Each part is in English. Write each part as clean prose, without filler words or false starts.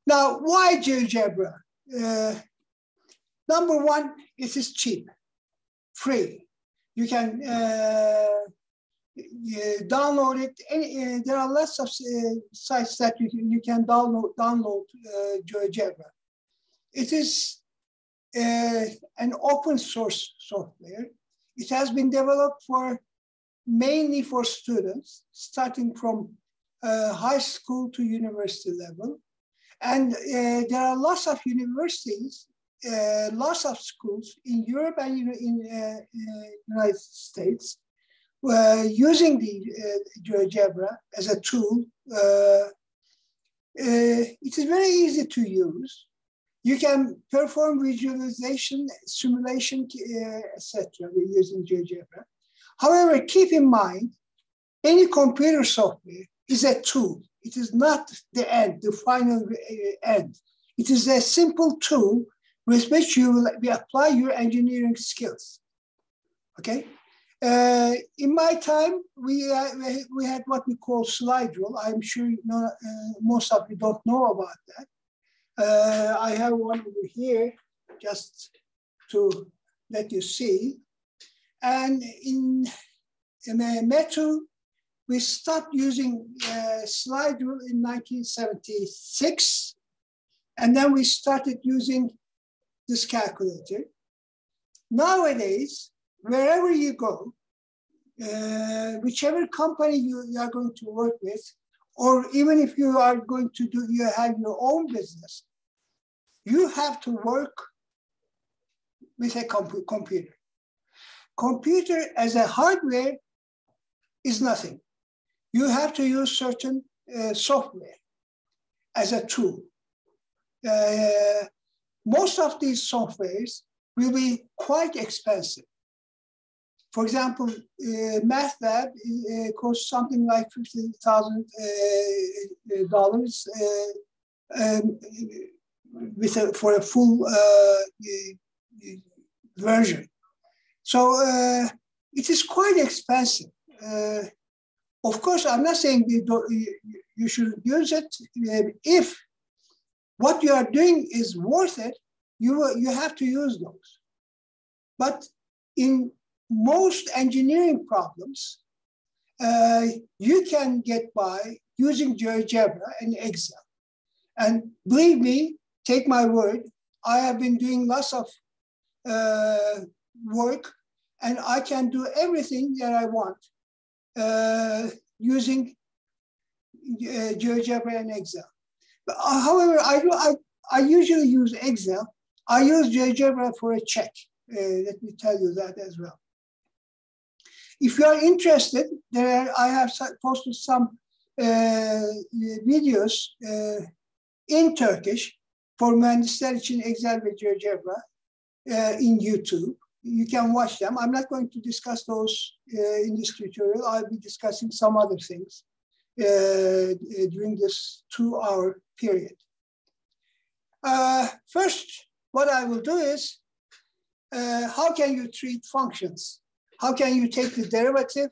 Now, why GeoGebra? Number one, it is cheap, free. You can download it. There are lots of sites that you can download GeoGebra. It is an open source software. It has been developed mainly for students, starting from high school to university level. And there are lots of universities, lots of schools in Europe and in United States using the GeoGebra as a tool. It is very easy to use. You can perform visualization, simulation, etc. using GeoGebra. However, keep in mind, any computer software is a tool. It is not the end, the final end. It is a simple tool with which you will apply your engineering skills. Okay. In my time, we had what we call slide rule. I'm sure most of you don't know about that. I have one over here just to let you see. And in Metal, we stopped using slide rule in 1976. And then we started using this calculator. Nowadays, wherever you go, whichever company you are going to work with, or even if you are going to have your own business, you have to work with a computer. Computer as a hardware is nothing. You have to use certain software as a tool. Most of these softwares will be quite expensive. For example, MATLAB costs something like $50,000 for a full version. So it is quite expensive. Of course, I'm not saying you should use it. If what you are doing is worth it, you have to use those. But in most engineering problems, you can get by using GeoGebra and Excel. And believe me, take my word, I have been doing lots of work, and I can do everything that I want using GeoGebra and Excel. But, however, I usually use Excel. I use GeoGebra for a check. Let me tell you that as well. If you are interested, I have posted some videos in Turkish for mühendisler için Excel ve GeoGebra in YouTube. You can watch them. I'm not going to discuss those in this tutorial. I'll be discussing some other things during this 2-hour period. First, what I will do is, how can you treat functions? How can you take the derivative,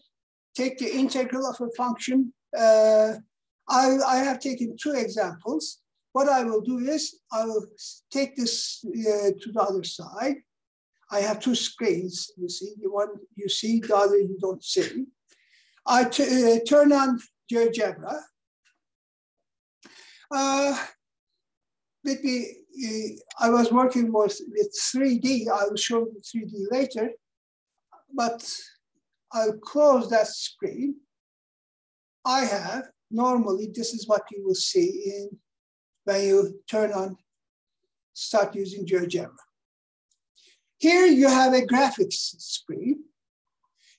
take the integral of a function? I have taken 2 examples. What I will do is, I will take this to the other side. I have 2 screens, you see. The one you see, the other you don't see. I turn on GeoGebra. I was working with 3D. I will show you 3D later. But I'll close that screen. I have, normally, this is what you will see when you start using GeoGebra. Here you have a graphics screen.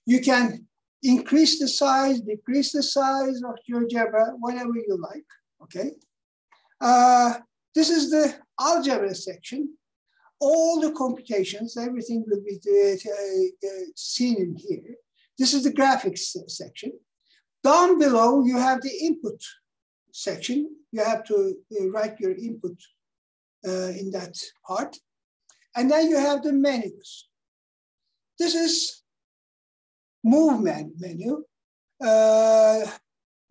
You can increase the size, decrease the size of GeoGebra, whatever you like, okay? This is the algebra section. All the computations, everything will be seen in here. This is the graphics section. Down below, you have the input section. You have to write your input in that part. And then you have the menus. This is movement menu.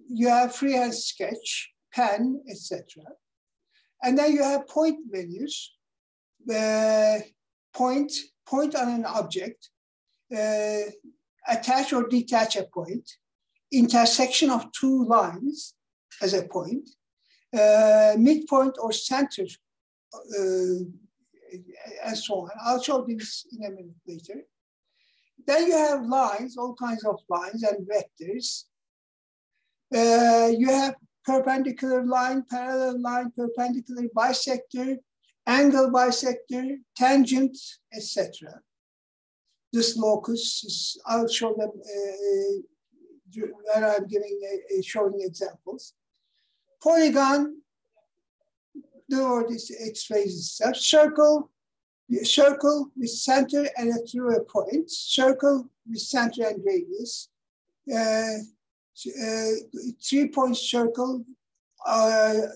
You have Freehand Sketch, pen, etc. And then you have point menus, point on an object, attach or detach a point, intersection of two lines as a point, midpoint or center, and so on. I'll show this in a minute later. Then you have lines, all kinds of lines and vectors. You have perpendicular line, parallel line, perpendicular bisector, angle bisector, tangent, etc. This locus is, I'll show them when I'm showing examples. Polygon, the word explains itself. Circle with center and through a point. Circle with center and radius. 3-point circle,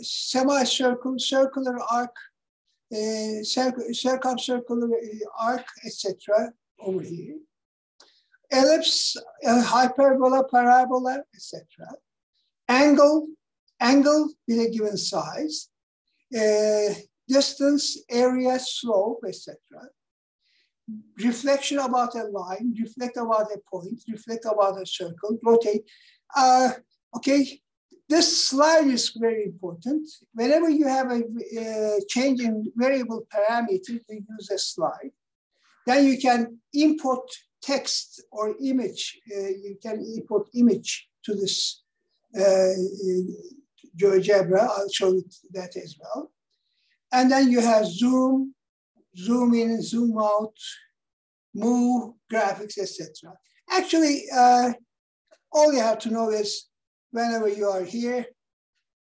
semicircle, circular arc, circumcircular arc, etc. over here. Ellipse, hyperbola, parabola, etc. Angle with a given size. Distance, area, slope, etc. Reflection about a line, reflect about a point, reflect about a circle, rotate. Okay, this slide is very important. Whenever you have a change in variable parameter, you use a slide. Then you can import text or image. You can import image to this GeoGebra. I'll show you that as well. And then you have zoom, zoom in, zoom out, move, graphics, etc. Actually, all you have to know is whenever you are here,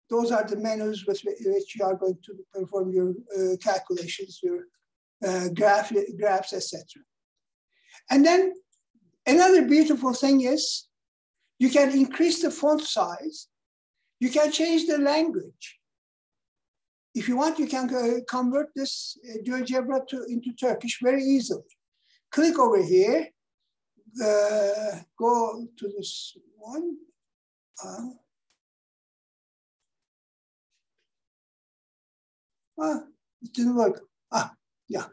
those are the menus with which you are going to perform your calculations, your graphs, etc. And then another beautiful thing is you can increase the font size. You can change the language. If you want, you can convert this GeoGebra into Turkish very easily. Click over here, go to this one. It didn't work. Yeah.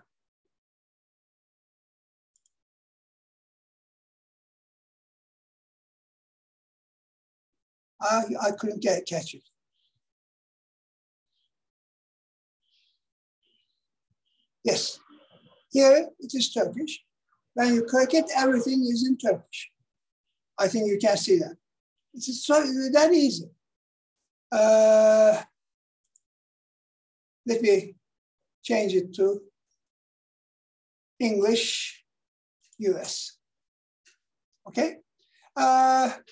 I couldn't catch it. Yes, here it is Turkish. When you click it, everything is in Turkish. I think you can see that. It's so that easy. Let me change it to English US. Okay. Let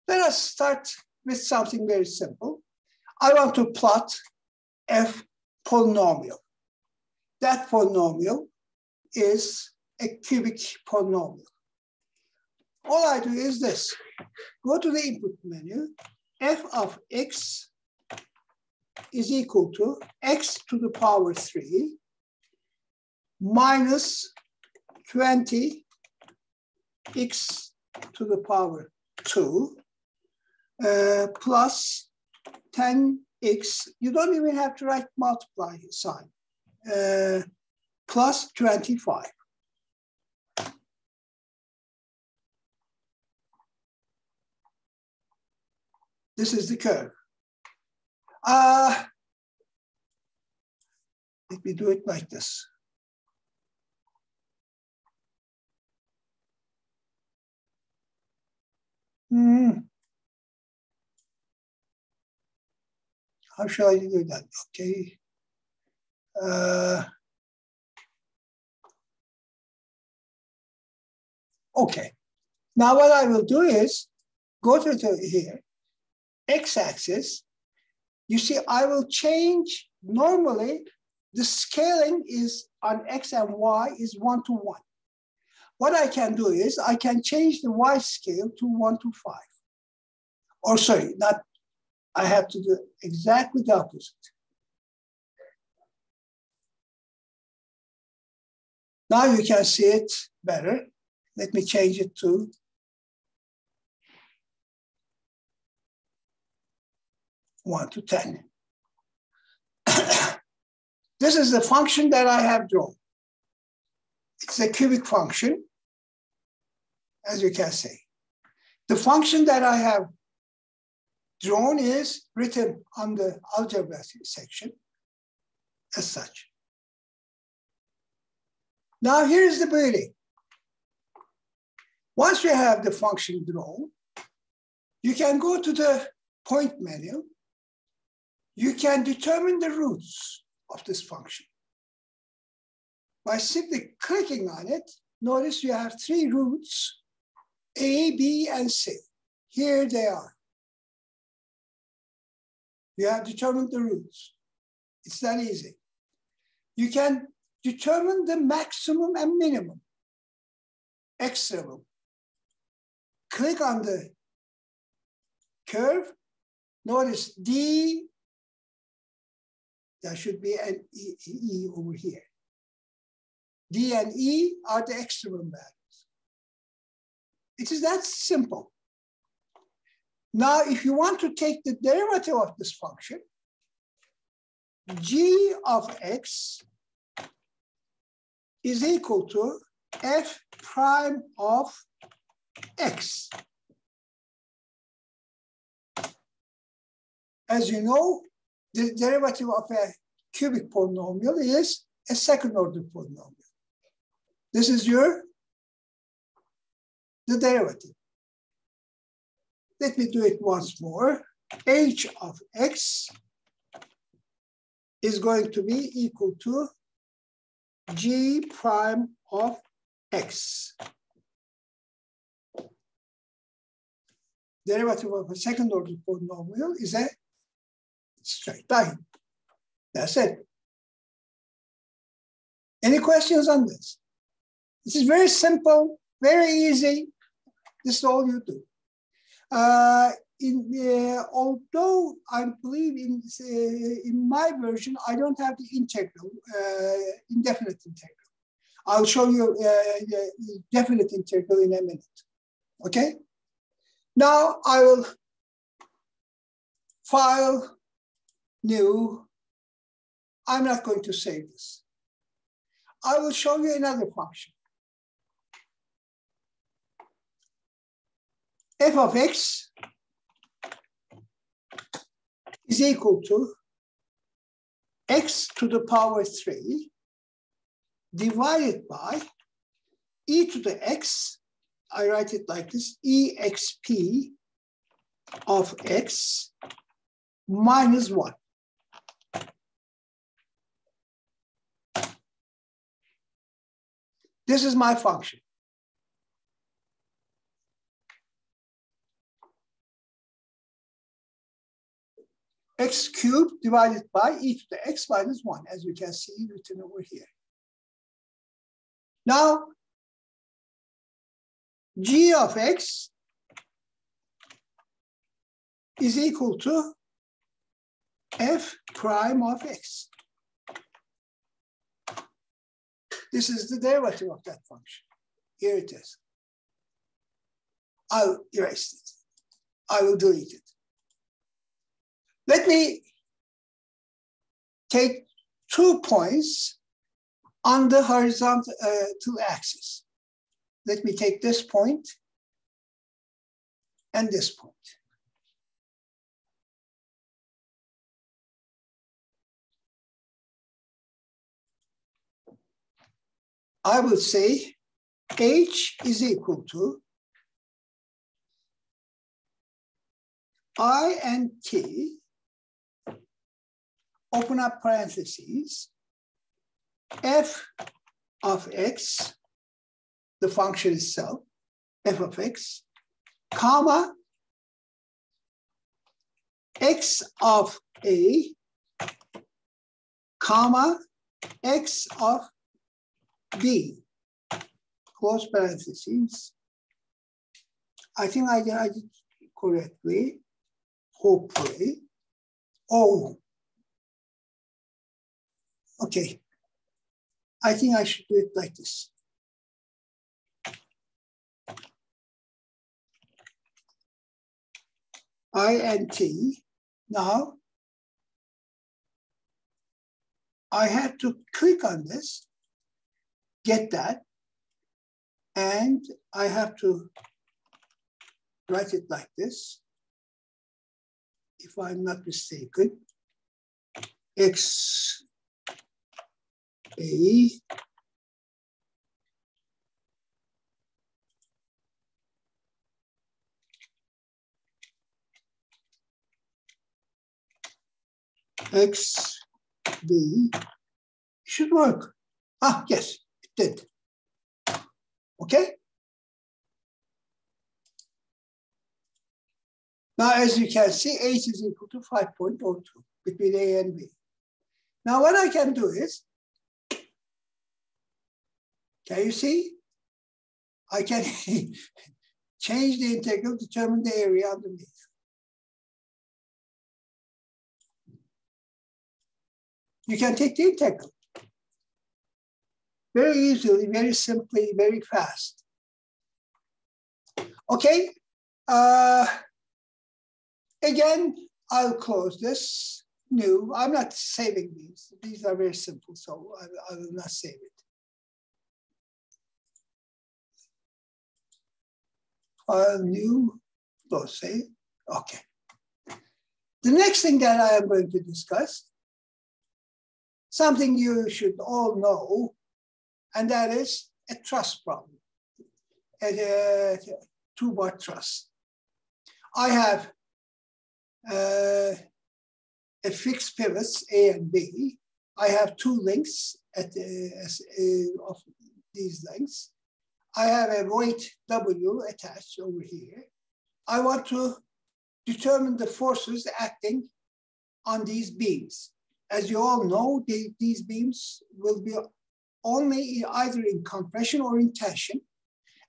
us start with something very simple. I want to plot f polynomial. That polynomial is a cubic polynomial. All I do is this. Go to the input menu. F of x is equal to x to the power 3 minus 20 x to the power 2 plus 10x. You don't even have to write multiply sign. Plus 25. This is the curve. Let me do it like this. How shall I do that? Okay. Okay. Now what I will do is go to here, x-axis. You see, I will change. Normally, the scaling is on x and y is 1 to 1. What I can do is I can change the y scale to 1 to 5. Or sorry, not. I have to do exactly the opposite. Now you can see it better. Let me change it to 1 to 10. This is the function that I have drawn. It's a cubic function, as you can see. The function that I have drawn is written on the algebra section as such. Now here's the beauty. Once you have the function drawn, you can go to the point menu. You can determine the roots of this function. By simply clicking on it, notice you have 3 roots, A, B, and C. Here they are. You have determined the roots. It's that easy. You can determine the maximum and minimum, extremum. Click on the curve. Notice D, there should be an E over here. D and E are the extremum values. It is that simple. Now, if you want to take the derivative of this function, g of x is equal to f prime of x. As you know, the derivative of a cubic polynomial is a second order polynomial. This is the derivative. Let me do it once more. H of x is going to be equal to g prime of x. Derivative of a second order polynomial is a straight line. That's it. Any questions on this? This is very simple, very easy. This is all you do. Although I believe in my version, I don't have the integral, indefinite integral. I'll show you the definite integral in a minute. Okay? Now I will file, new. I'm not going to save this. I will show you another function. F of x is equal to x to the power 3 divided by e to the x. I write it like this, exp of x minus 1. This is my function. X cubed divided by e to the x minus 1, as you can see written over here. Now, g of x is equal to f prime of x. This is the derivative of that function. Here it is. I'll erase it. I will delete it. Let me take 2 points on the horizontal axis. Let me take this point and this point. I will say h is equal to I and t, open up parentheses, f of x, the function itself, f of x, comma, x of a, comma, x of b, close parentheses. I think I did it correctly, hopefully. Oh, okay. I think I should do it like this. I and t. Now, I have to click on this, get that, and I have to write it like this, if I'm not mistaken. X A X B should work. Ah, yes, it did. Okay. Now, as you can see, H is equal to 5.02 between A and B. Now, what I can do is, can you see? I can change the integral, determine the area underneath. You can take the integral very easily, very simply, very fast. Okay. Again, I'll close this. New. I'm not saving these. These are very simple, so I will not save it. File new. Don't save. Okay. The next thing that I am going to discuss, something you should all know, and that is a truss problem, a two-bar truss. I have a fixed pivots A and B. I have two links at of these lengths. I have a weight W attached over here. I want to determine the forces acting on these beams. As you all know, these beams will be only either in compression or in tension.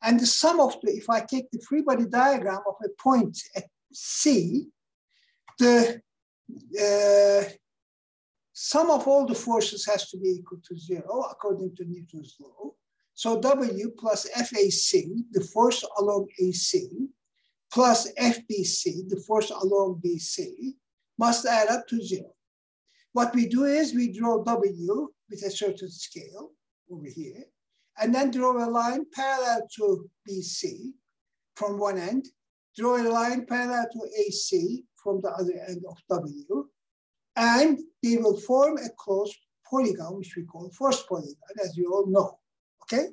And the sum of the, if I take the free body diagram of a point at C, the sum of all the forces has to be equal to 0 according to Newton's law. So W plus FAC, the force along AC, plus FBC, the force along BC, must add up to 0. What we do is we draw W with a certain scale over here, and then draw a line parallel to BC from one end, draw a line parallel to AC from the other end of W, and they will form a closed polygon, which we call force polygon, as you all know, okay?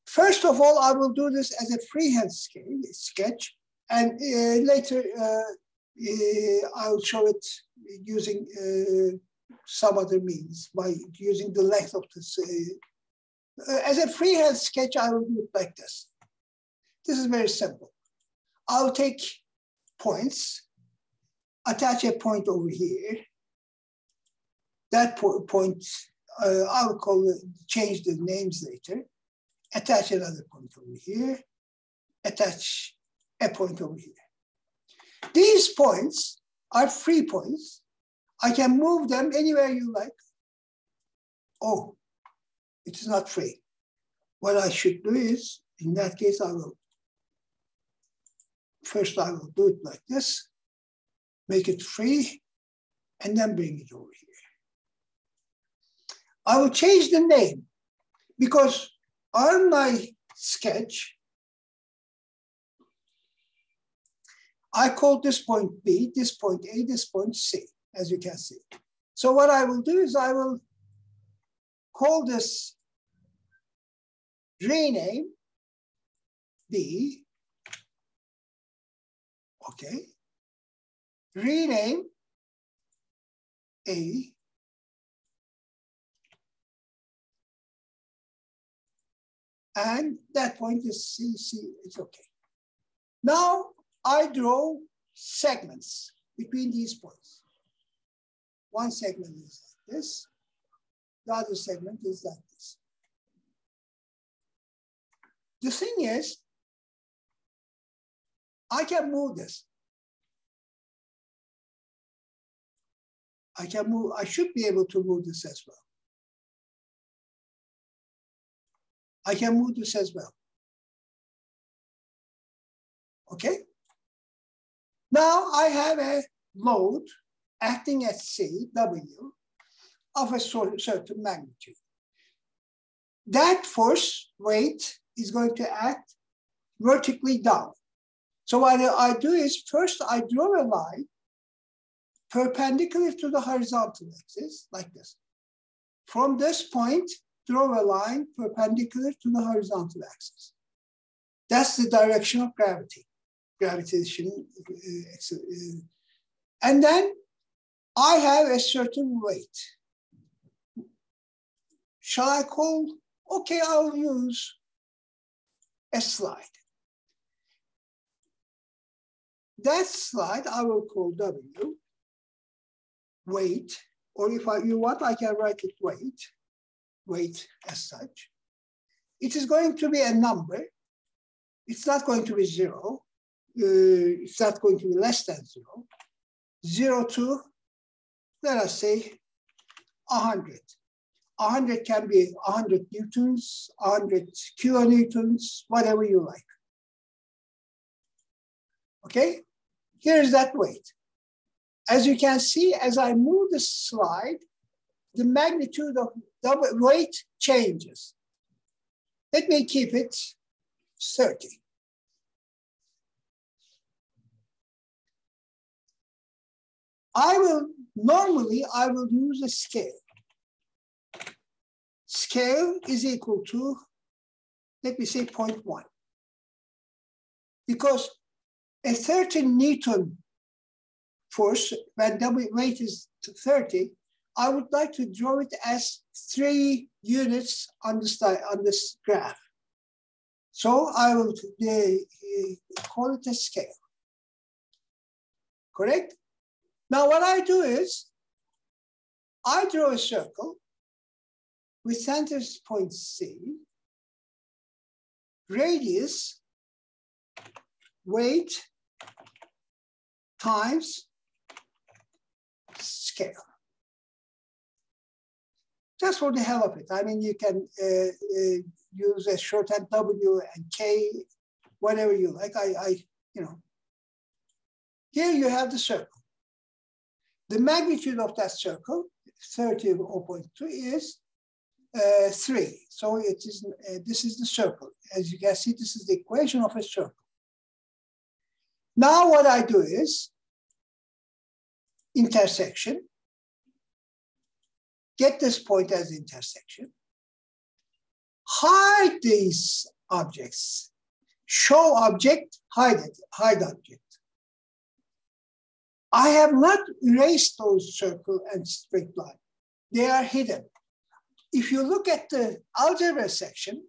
First of all, I will do this as a freehand sketch, and later I'll show it using some other means by using the length of this. As a freehand sketch, I will do it like this. This is very simple. I'll take points, attach a point over here. That point, I'll call it, change the names later. Attach another point over here. Attach a point over here. These points are free points. I can move them anywhere you like. Oh, it is not free. What I should do is, in that case, first I will do it like this, make it free, and then bring it over here. I will change the name because on my sketch, I call this point B, this point A, this point C, as you can see. So what I will do is I will call this rename B, okay, rename A, and that point is C, it's okay. Now I draw segments between these points. One segment is like this, the other segment is like this. The thing is, I can move this. I should be able to move this as well. I can move this as well. Okay? Now I have a load acting at C, W, of a certain magnitude. That force, weight, is going to act vertically down. So what I do is first I draw a line perpendicular to the horizontal axis, like this. From this point, draw a line perpendicular to the horizontal axis. That's the direction of gravity, gravitation. And then I have a certain weight. Shall I call, okay, I'll use a slide. That slide I will call W, weight, or if you want, I can write it weight as such. It is going to be a number. It's not going to be 0. It's not going to be less than 0. 0 to, let us say, 100. 100 can be 100 newtons, 100 kilonewtons, whatever you like. Okay, here's that weight. As you can see, as I move the slide, the magnitude of the weight changes. Let me keep it 30. Normally I will use a scale. Scale is equal to, let me say 0.1. Because a 30 Newton force, when W weight is 30, I would like to draw it as 3 units on this graph. So I will call it a scale. Correct? Now what I do is, I draw a circle with center point C, radius, weight, times scale. Just for the hell of it. I mean, you can use a shorthand W and K, whatever you like. Here you have the circle. The magnitude of that circle, 30 or 0.2, is 3. So it is. This is the circle. As you can see, this is the equation of a circle. Now what I do is intersection. Get this point as intersection. Hide these objects. Show object, hide it, hide object. I have not erased those circle and straight line. They are hidden. If you look at the algebra section,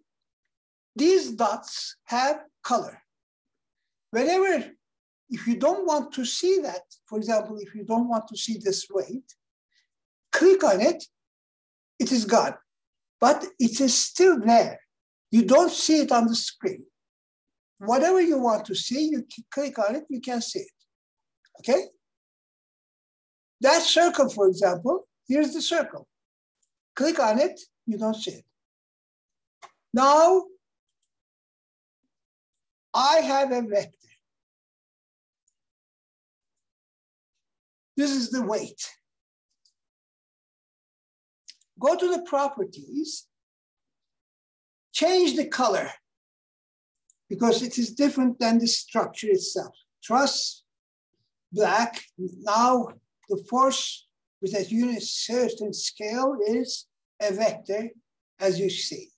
these dots have color. Whenever, if you don't want to see that, for example, if you don't want to see this weight, click on it, it is gone. But it is still there. You don't see it on the screen. Whatever you want to see, you click on it, you can see it. Okay? That circle, for example, here's the circle. Click on it, you don't see it. Now, I have a vector. This is the weight. Go to the properties, change the color because it is different than the structure itself. Truss, black. Now the force with a unit certain scale is a vector, as you see.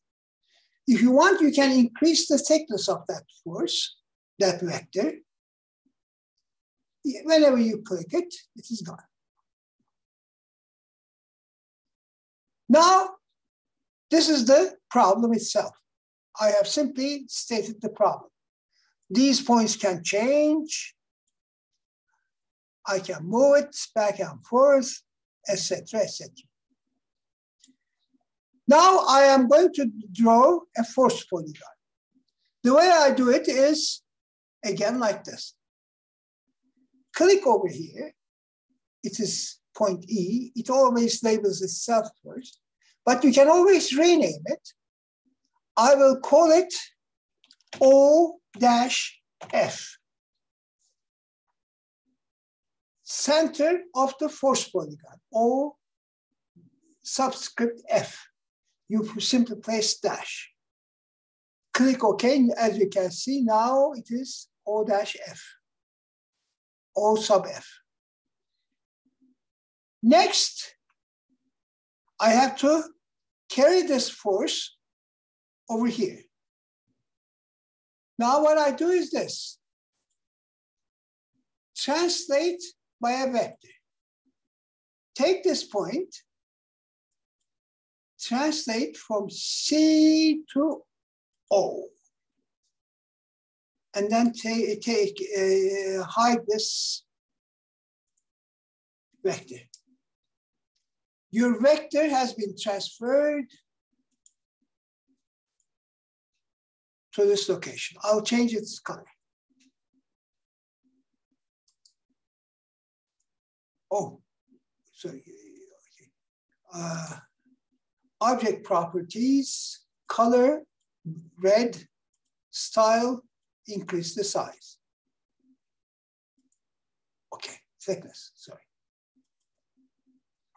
If you want, you can increase the thickness of that force, that vector. Whenever you click it, it is gone. Now, this is the problem itself. I have simply stated the problem. These points can change. I can move it back and forth, etc., etc. Now I am going to draw a force polygon. The way I do it is, again, like this. Click over here. It is point E. It always labels itself first, but you can always rename it. I will call it O-F. center of the force polygon, O subscript F. You simply place dash. Click OK. As you can see, now it is O dash F, O sub F. Next, I have to carry this force over here. Now what I do is this. Translate by a vector. Take this point, translate from C to O, and then hide this vector. Your vector has been transferred to this location. I'll change its color. Oh, sorry. Okay. Object properties, color, red, style, increase the size. Okay, thickness, sorry.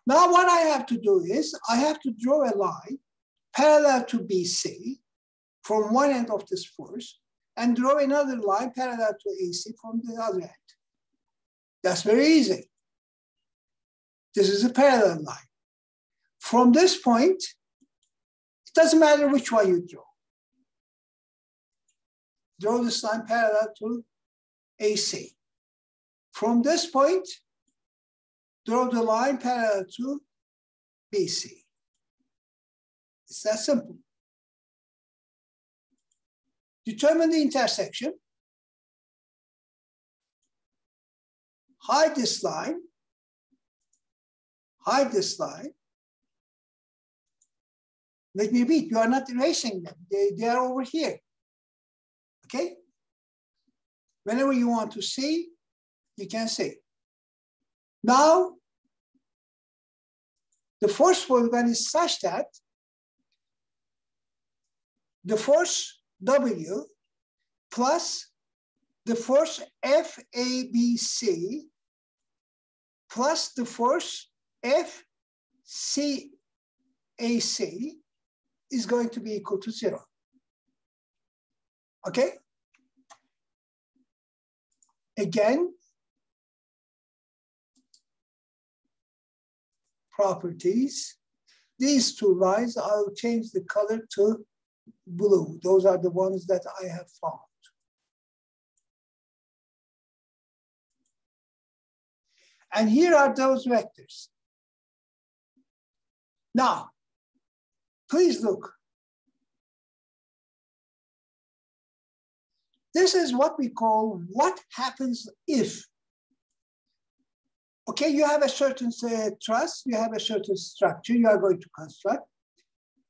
Now what I have to do is I have to draw a line parallel to BC from one end of this force and draw another line parallel to AC from the other end. That's very easy. This is a parallel line. From this point, it doesn't matter which one you draw. Draw this line parallel to AC. From this point, draw the line parallel to BC. It's that simple. Determine the intersection. Hide this line. Hide this line. Let me repeat, you are not erasing them. They are over here. Okay? Whenever you want to see, you can see. Now, the force polygon is such that the force W plus the force FABC plus the force FCAC is going to be equal to 0. Okay? Again, properties. These two lines, I'll change the color to blue. Those are the ones that I have found. And here are those vectors. Now, please look. This is what we call what happens if. Okay, you have a certain truss, you have a certain structure you are going to construct.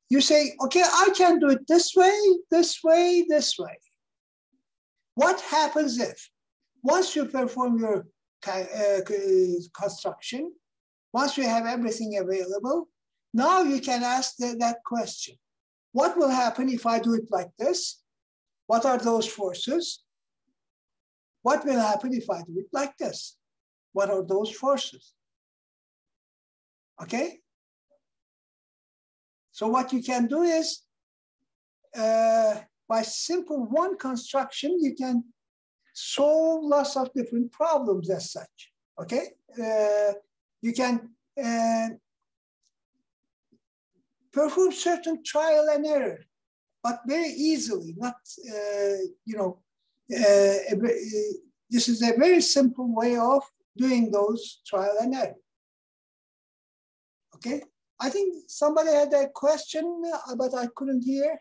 You say, okay, I can do it this way, this way, this way. What happens if? Once you perform your construction, once you have everything available, now you can ask that question. What will happen if I do it like this? What are those forces? What will happen if I do it like this? What are those forces? Okay? So what you can do is, by simple one construction, you can solve lots of different problems as such, okay? You can perform certain trial and error, but very easily, not, this is a very simple way of doing those trial and error, okay? I think somebody had a question, but I couldn't hear.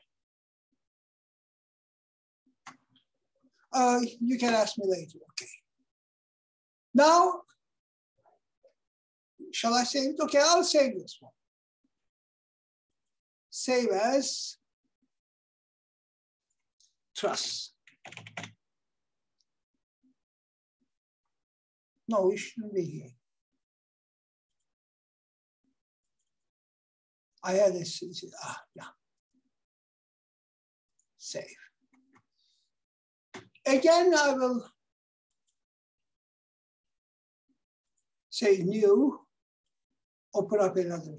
You can ask me later, okay. Now, shall I save it? Okay, I'll save this one. Save as truss. No, it shouldn't be here. I had this, yeah. Save. Again, I will say new, open up another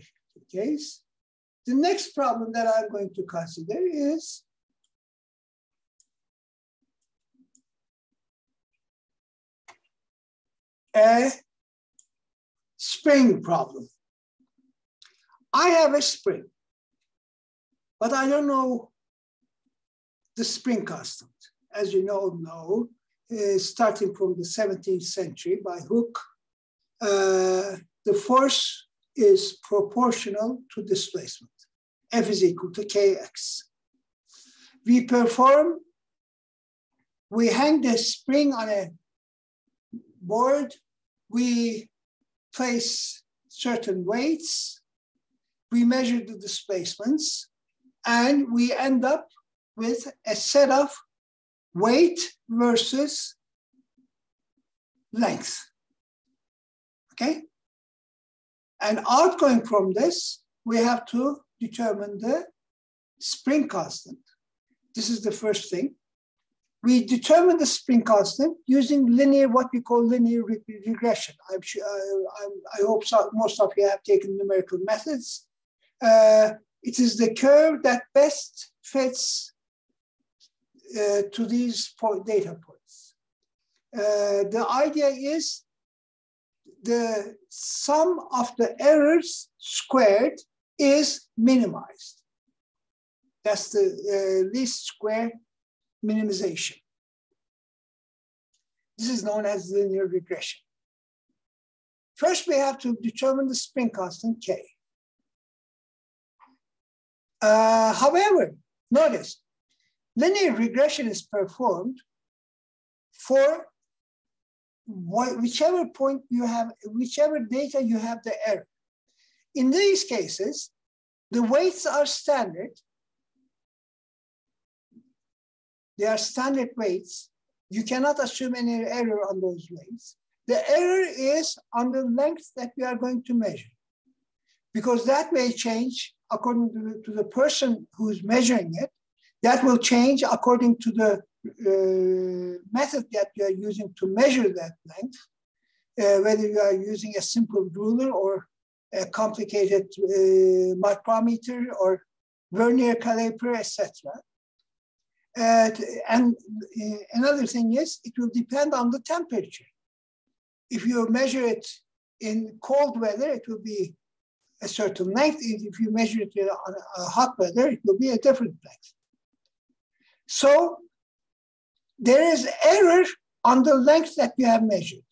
case. The next problem that I'm going to consider is a spring problem. I have a spring, but I don't know the spring constant. As you know, starting from the 17th century by Hooke, the force is proportional to displacement. F is equal to kx. We hang the spring on a board, we place certain weights, we measure the displacements, and we end up with a set of weight versus length, okay? And outgoing from this, we have to determine the spring constant. This is the first thing. We determine the spring constant using what we call linear regression. I'm sure, I hope most of you have taken numerical methods. It is the curve that best fits to these data points. The idea is the sum of the errors squared is minimized. That's the least square minimization. This is known as linear regression. First, we have to determine the spring constant K. However, notice, linear regression is performed for whichever point you have, whichever data you have the error. In these cases, the weights are standard. They are standard weights. You cannot assume any error on those weights. The error is on the length that we are going to measure, because that may change according to the person who's measuring it. That will change according to the method that you are using to measure that length, whether you are using a simple ruler or a complicated micrometer or vernier caliper, etc. And another thing is, it will depend on the temperature. If you measure it in cold weather, it will be a certain length. If you measure it on a hot weather, it will be a different length. So there is error on the length that you have measured.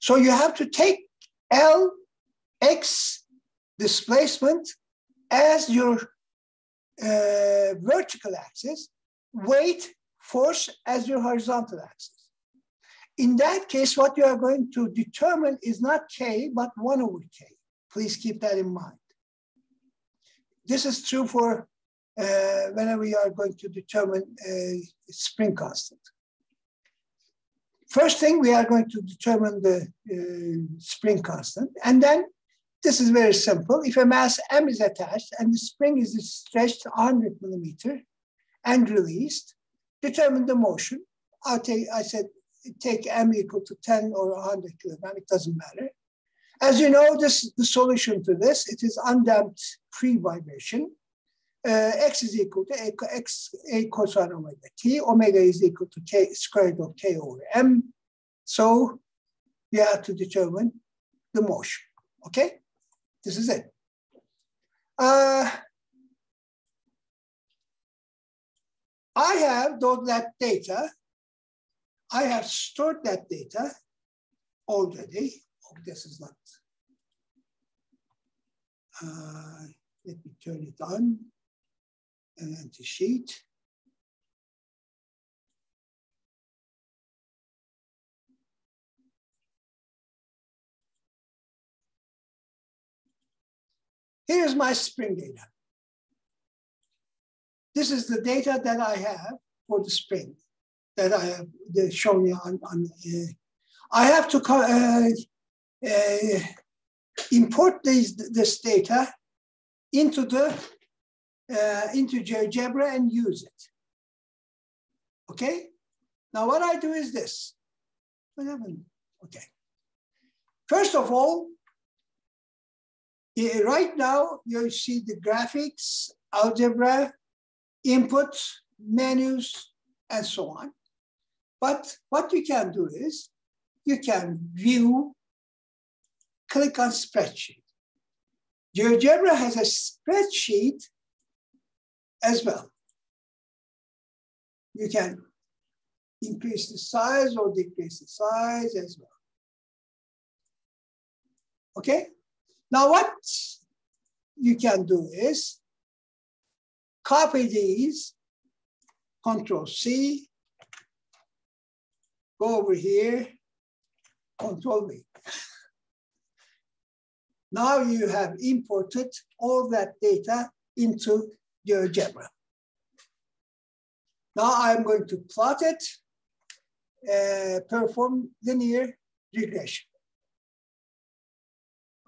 So you have to take L, X, displacement as your vertical axis, weight, force as your horizontal axis. In that case, what you are going to determine is not K, but 1 over K. Please keep that in mind. This is true for whenever you are going to determine a spring constant. First thing, we are going to determine the spring constant. And then this is very simple. If a mass M is attached and the spring is stretched 100 millimeter and released, determine the motion. I said, take M equal to 10 or 100 kilograms, it doesn't matter. As you know, the solution to this, it is undamped free vibration. X is equal to A cosine omega t. Omega is equal to K square root of K over M. So you have to determine the motion, okay? This is it. I have that data. I have stored that data already. Oh, this is not. Let me turn it on. An empty sheet. Here's my spring data. This is the data that I have for the spring that I have shown you on I have to import this data into GeoGebra and use it. Okay. Now what I do is this. What happened? Okay. First of all, right now you see the graphics, algebra, inputs, menus, and so on. But what you can do is you can view, click on spreadsheet. GeoGebra has a spreadsheet as well. You can increase the size or decrease the size as well. Okay? Now what you can do is copy these, Control C, go over here, Control V. Now you have imported all that data into GeoGebra. Now I'm going to plot it, perform linear regression.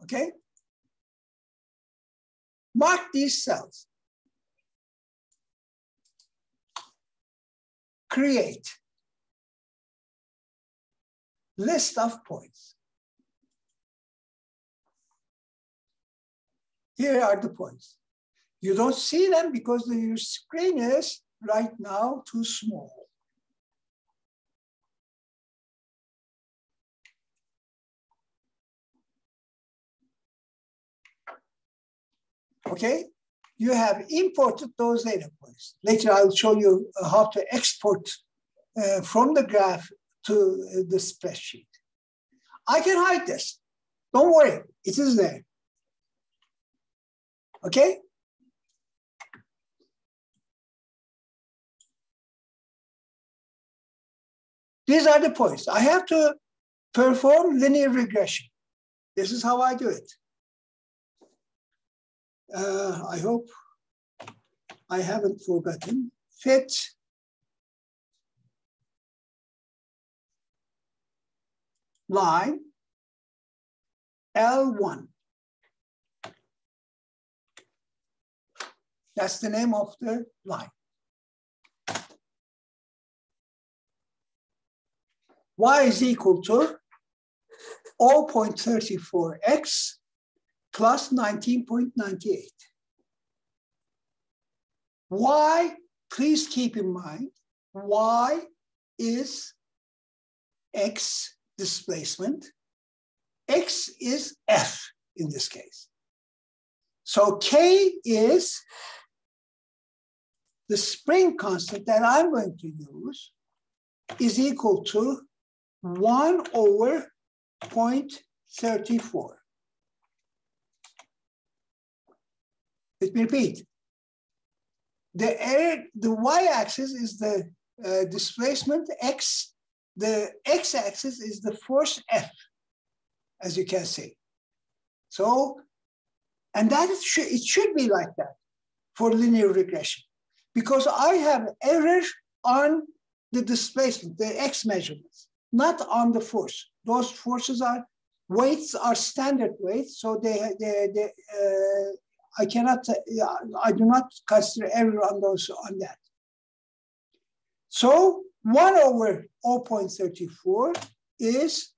Okay? Mark these cells. Create list of points. Here are the points. You don't see them because your screen is right now too small. Okay, you have imported those data points. Later, I'll show you how to export from the graph to the spreadsheet. I can hide this. Don't worry, it is there. Okay? These are the points. I have to perform linear regression. This is how I do it. I hope I haven't forgotten. Fit line L1. That's the name of the line. Y is equal to 0.34x plus 19.98. Y, please keep in mind, Y is X displacement. X is F in this case. So K is the spring constant that I'm going to use is equal to 1 over 0.34. Let me repeat. The y-axis is the displacement x. The x-axis is the force F, as you can see. So, and that it should be like that for linear regression, because I have error on the displacement, the x measurements, not on the force. Those forces are, weights are standard weights, so I do not consider error on that. So 1 over 0.34 is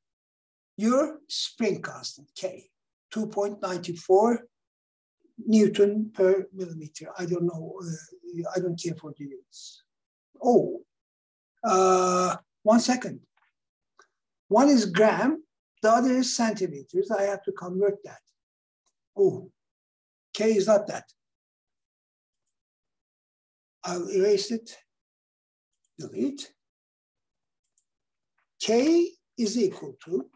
your spring constant, K, 2.94 Newton per millimeter. I don't know, I don't care for the units. Oh, 1 second. One is gram, the other is centimeters. I have to convert that. Oh, K is not that. I'll erase it, delete. K is equal to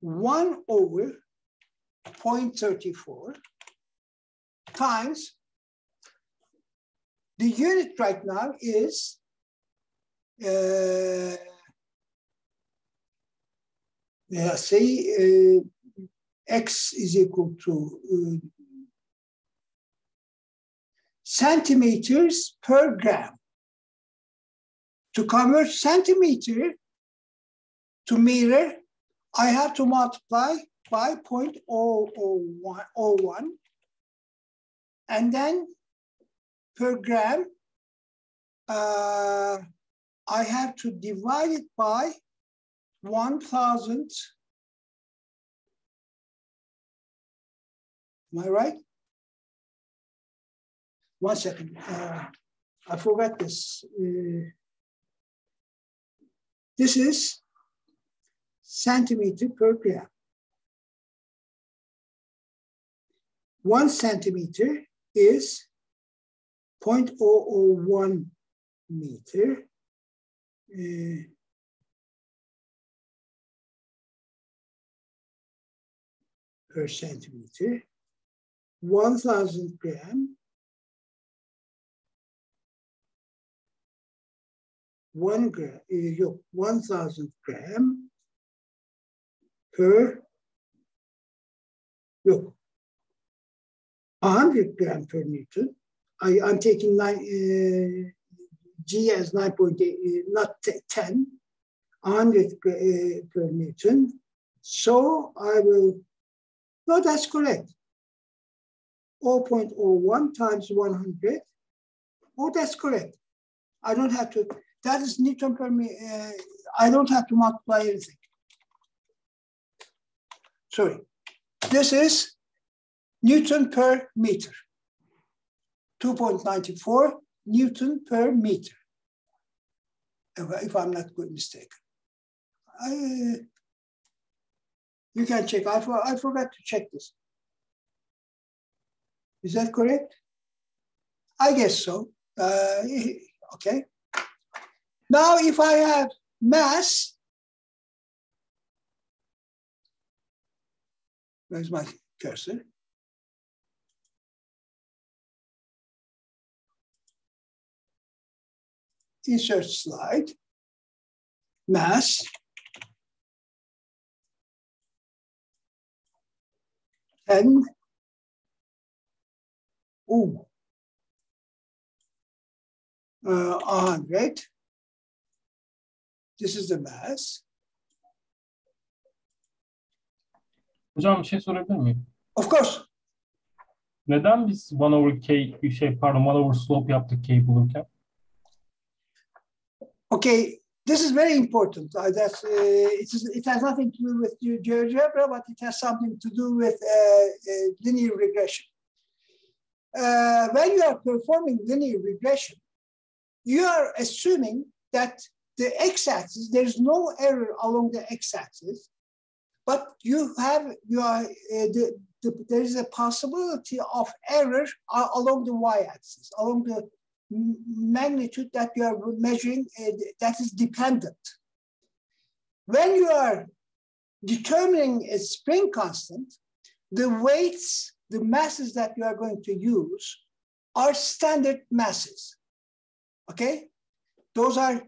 1 over 0.34 times, the unit right now is say X is equal to centimeters per gram. To convert centimeter to meter, I have to multiply by 0.001, and then per gram, I have to divide it by 1,000. Am I right? 1 second. I forgot this. This is centimeter per gram. 1 centimeter is 0.001 meter. Per centimeter. 1,000 gram. 1 gram, 1,000 gram per, 100 gram per Newton. I'm taking G as 9.8, not 10, 100 per Newton. So I will, no, that's correct. 0.01 times 100. Oh, that's correct. I don't have to, that is Newton per meter. I don't have to multiply anything. Sorry. This is Newton per meter. 2.94 Newton per meter. If I'm not mistaken. You can check. I forgot to check this. Is that correct? I guess so. Okay. Now, if I have mass, where's my cursor? Insert slide, mass, and 100. This is the mass. Hocam bir şey sorabilir miyim? Of course. Neden biz 1 over k, 1 over slope yaptık k'yi bulurken? Okay, this is very important. It has nothing to do with GeoGebra, but it has something to do with linear regression. When you are performing linear regression, you are assuming that the x-axis, there's no error along the x-axis, but there is a possibility of error along the y-axis, along the magnitude that you are measuring that is dependent. When you are determining a spring constant, the weights, the masses that you are going to use are standard masses, okay? Those are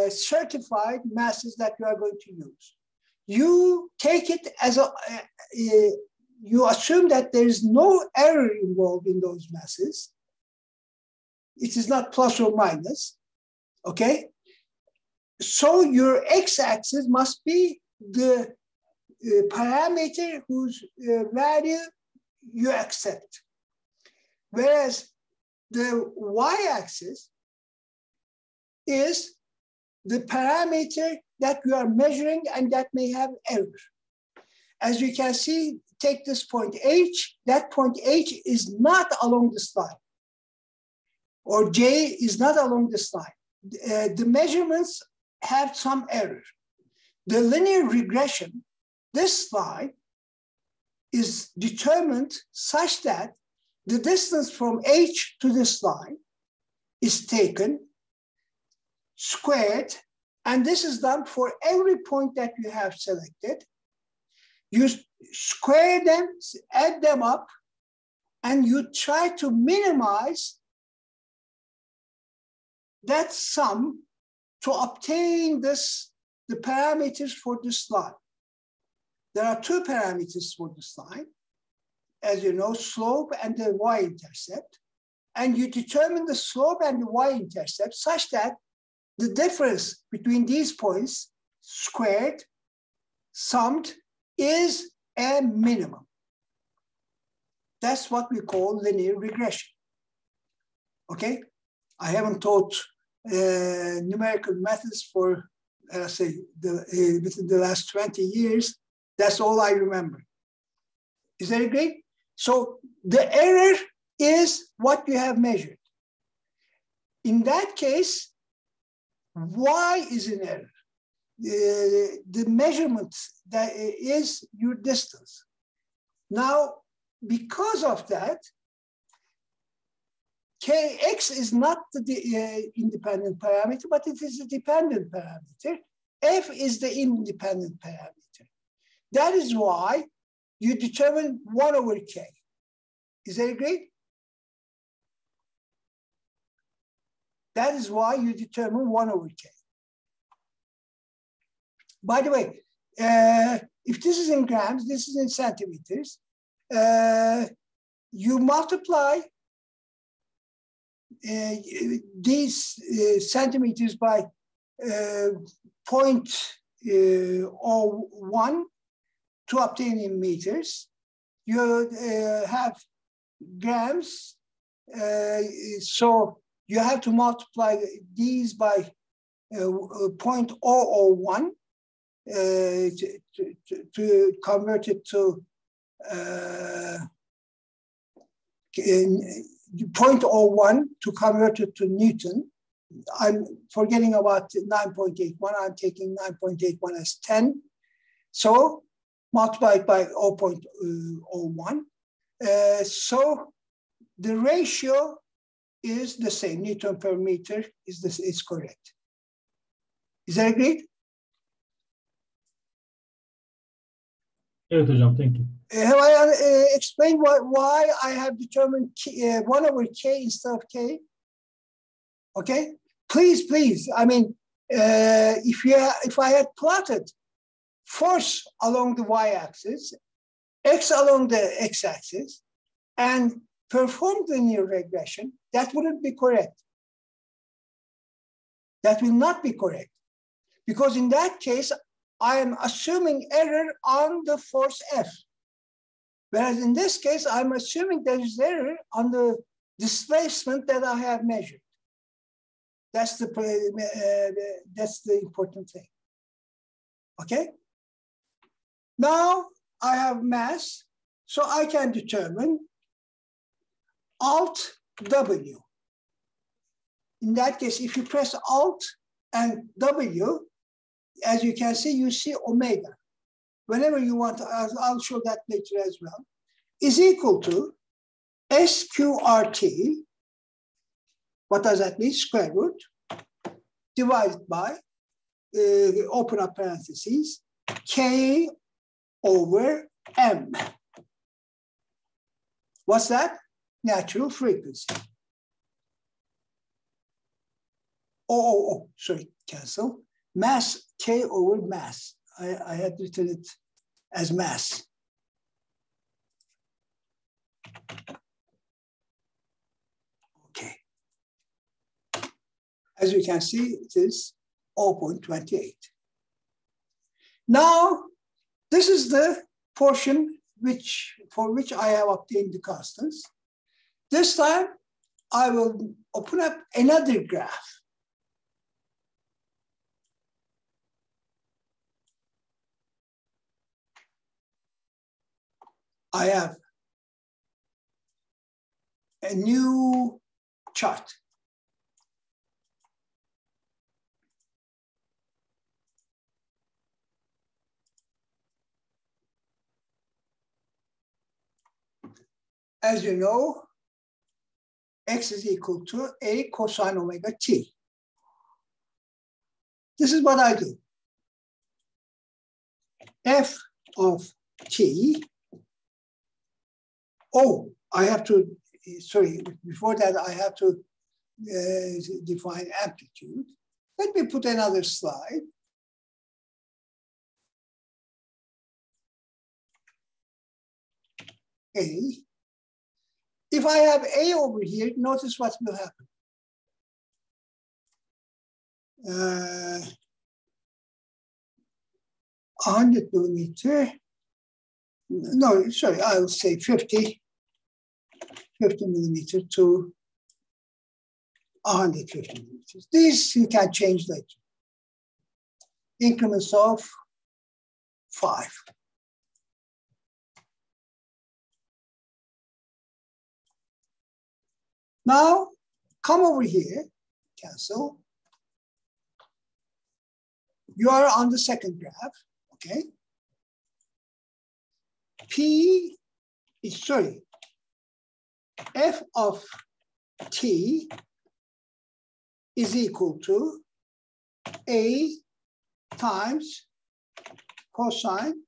certified masses that you are going to use. You take it as you assume that there is no error involved in those masses. It is not plus or minus, okay? So your x-axis must be the parameter whose value you accept. Whereas the y-axis is the parameter that you are measuring and that may have error. As you can see, take this point H, that point H is not along this line, or J is not along this line. The measurements have some error. The linear regression, this line is determined such that the distance from H to this line is taken, squared, and this is done for every point that you have selected. You square them, add them up, and you try to minimize that sum to obtain the parameters for this line. There are two parameters for this line, as you know, slope and the y-intercept. And you determine the slope and the y-intercept such that the difference between these points, squared, summed, is a minimum. That's what we call linear regression. Okay? I haven't taught numerical methods for say, within the last 20 years, that's all I remember. Is that agreed? So the error is what you have measured. In that case, y is an error. The measurement that is your distance. Now, because of that, kx is not the independent parameter, but it is a dependent parameter. F is the independent parameter. That is why you determine 1 over k. Is that agreed? That is why you determine 1 over k. By the way, if this is in grams, this is in centimeters, you multiply these centimeters by 0.01 to obtain in meters. You have grams, so you have to multiply these by 0.001 to convert it to 0.01 to convert it to Newton. I'm forgetting about 9.81. I'm taking 9.81 as 10. So multiplied by 0.01. So the ratio is the same. Newton per meter is correct. Is that agreed? Evet hocam, thank you. Have I explained why I have determined 1 over k instead of k? Okay, please. I mean, if I had plotted force along the y-axis, x along the x-axis, and performed linear regression, that wouldn't be correct. That will not be correct, because in that case, I am assuming error on the force F. Whereas in this case, I'm assuming there is error on the displacement that I have measured. That's the important thing. Okay? Now I have mass, so I can determine Alt W. In that case, if you press Alt and W, as you can see, you see omega. Whenever you want, I'll show that later as well, is equal to SQRT. What does that mean? Square root divided by, open up parentheses, K over M. What's that? Natural frequency. Sorry, cancel. Mass, K over mass. I had written it as mass. Okay. As you can see, it is 0.28. Now, this is the portion for which I have obtained the constants. This time, I will open up another graph. I have a new chart. As you know, x is equal to a cosine omega t. This is what I do. F of t. Oh, I have to, sorry, before that I have to define amplitude. Let me put another slide. A. If I have A over here, notice what will happen. 100 millimeter. No, sorry, I will say 50 millimeter to 150 millimeters. These you can change later. increments of 5. Now, come over here, cancel. You are on the second graph, okay? F of t is equal to A times cosine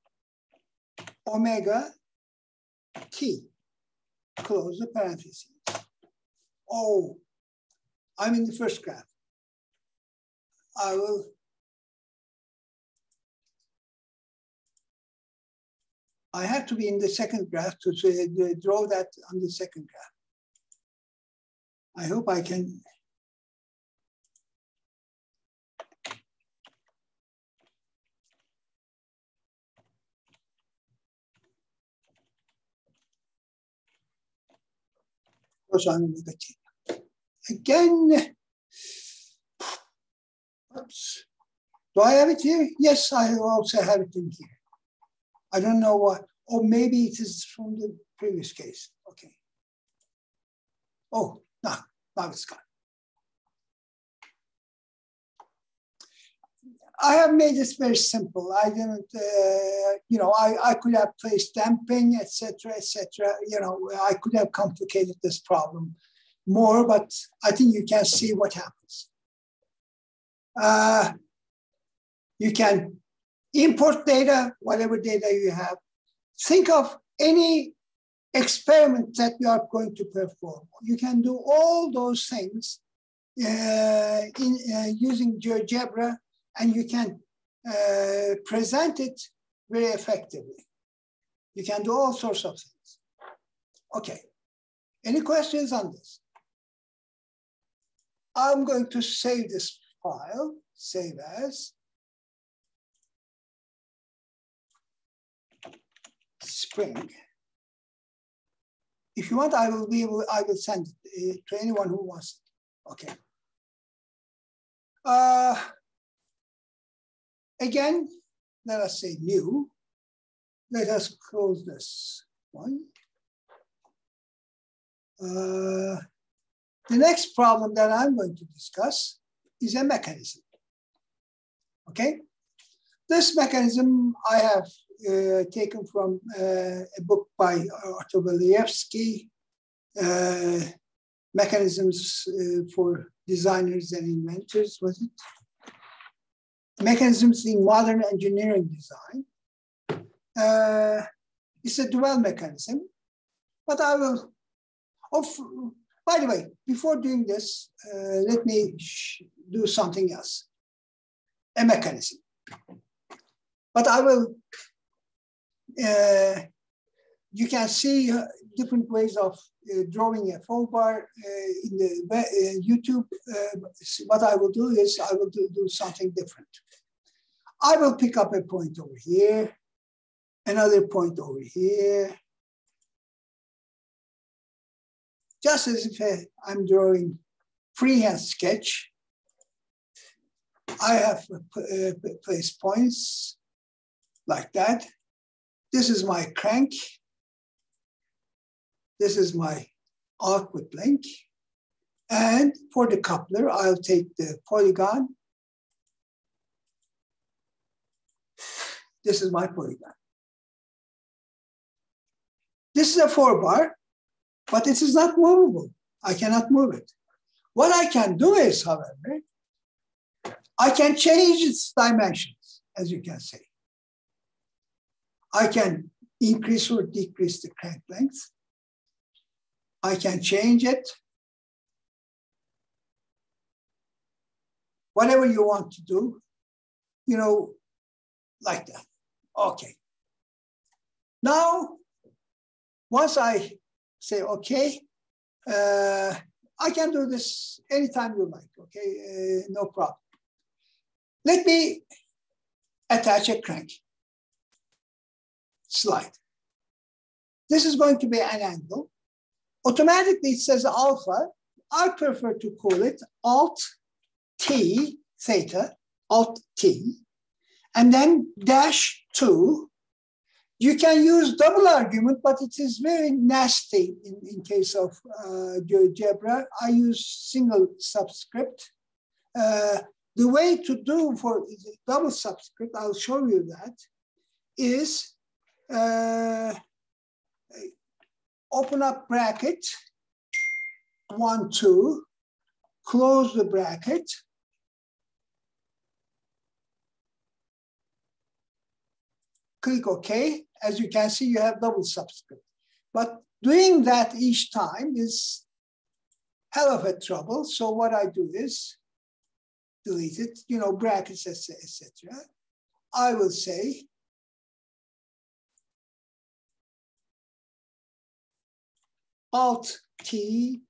omega t, close the parentheses. Oh, I'm in the first graph. I have to be in the second graph to draw that on the second graph. I hope I can. Again, oops. Do I have it here? Yes, I also have it in here. I don't know what, or maybe it is from the previous case. Okay. Oh, no, now it's gone. I have made this very simple. I didn't, I could have placed damping, etc., etc. I could have complicated this problem more, but I think you can see what happens. You can import data, whatever data you have. Think of any experiment that you are going to perform. You can do all those things using GeoGebra, and you can present it very effectively. You can do all sorts of things. Okay, any questions on this? I'm going to save this file, save as Spring. If you want, I will send it to anyone who wants it. Okay. Again, let us say new. Let us close this one. The next problem that I'm going to discuss is a mechanism. Okay? This mechanism I have taken from a book by Artur Belyaevsky, Mechanisms for Designers and Inventors, was it? Mechanisms in Modern Engineering Design. It's a dual mechanism, but I will, by the way, before doing this, let me do something else, a mechanism. But I will, you can see different ways of drawing a full bar in the YouTube. What I will do is I will do something different. I will pick up a point over here, another point over here, just as if I'm drawing freehand sketch. I have placed points like that. This is my crank. This is my output link. And for the coupler, I'll take the polygon. This is my polygon. This is a 4-bar, but this is not movable. I cannot move it. What I can do is, however, I can change its dimensions, as you can see. I can increase or decrease the crank length. I can change it. Whatever you want to do, like that. Okay. Now, once I say, okay, I can do this anytime you like, okay? No problem. Let me attach a crank slide. This is going to be an angle. Automatically, it says alpha. I prefer to call it Alt T, theta, Alt T. and then -2. You can use double argument, but it is very nasty in case of GeoGebra. I use single subscript. The way to do for double subscript, I'll show you that, is open up bracket, 1, 2, close the bracket, click OK. As you can see, you have double subscript. But doing that each time is hell of a trouble. So what I do is delete it, brackets, etc. I will say Alt-T-2.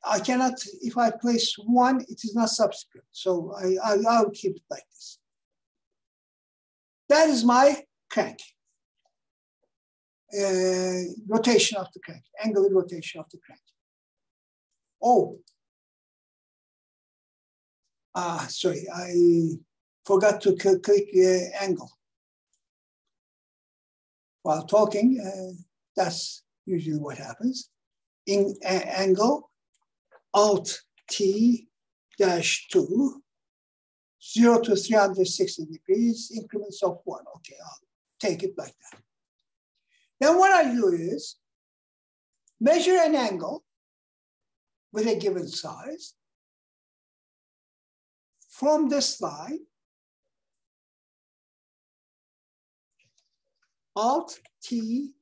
I cannot, if I place 1, it is not subscript. So I'll keep it like this. That is my crank. Rotation of the crank, angular rotation of the crank. Oh, sorry, I forgot to click angle. While talking, that's usually what happens. In angle, Alt-T-2, 0 to 360 degrees, increments of 1. Okay, I'll take it like that. Then what I do is measure an angle with a given size from this line, Alt-T-2,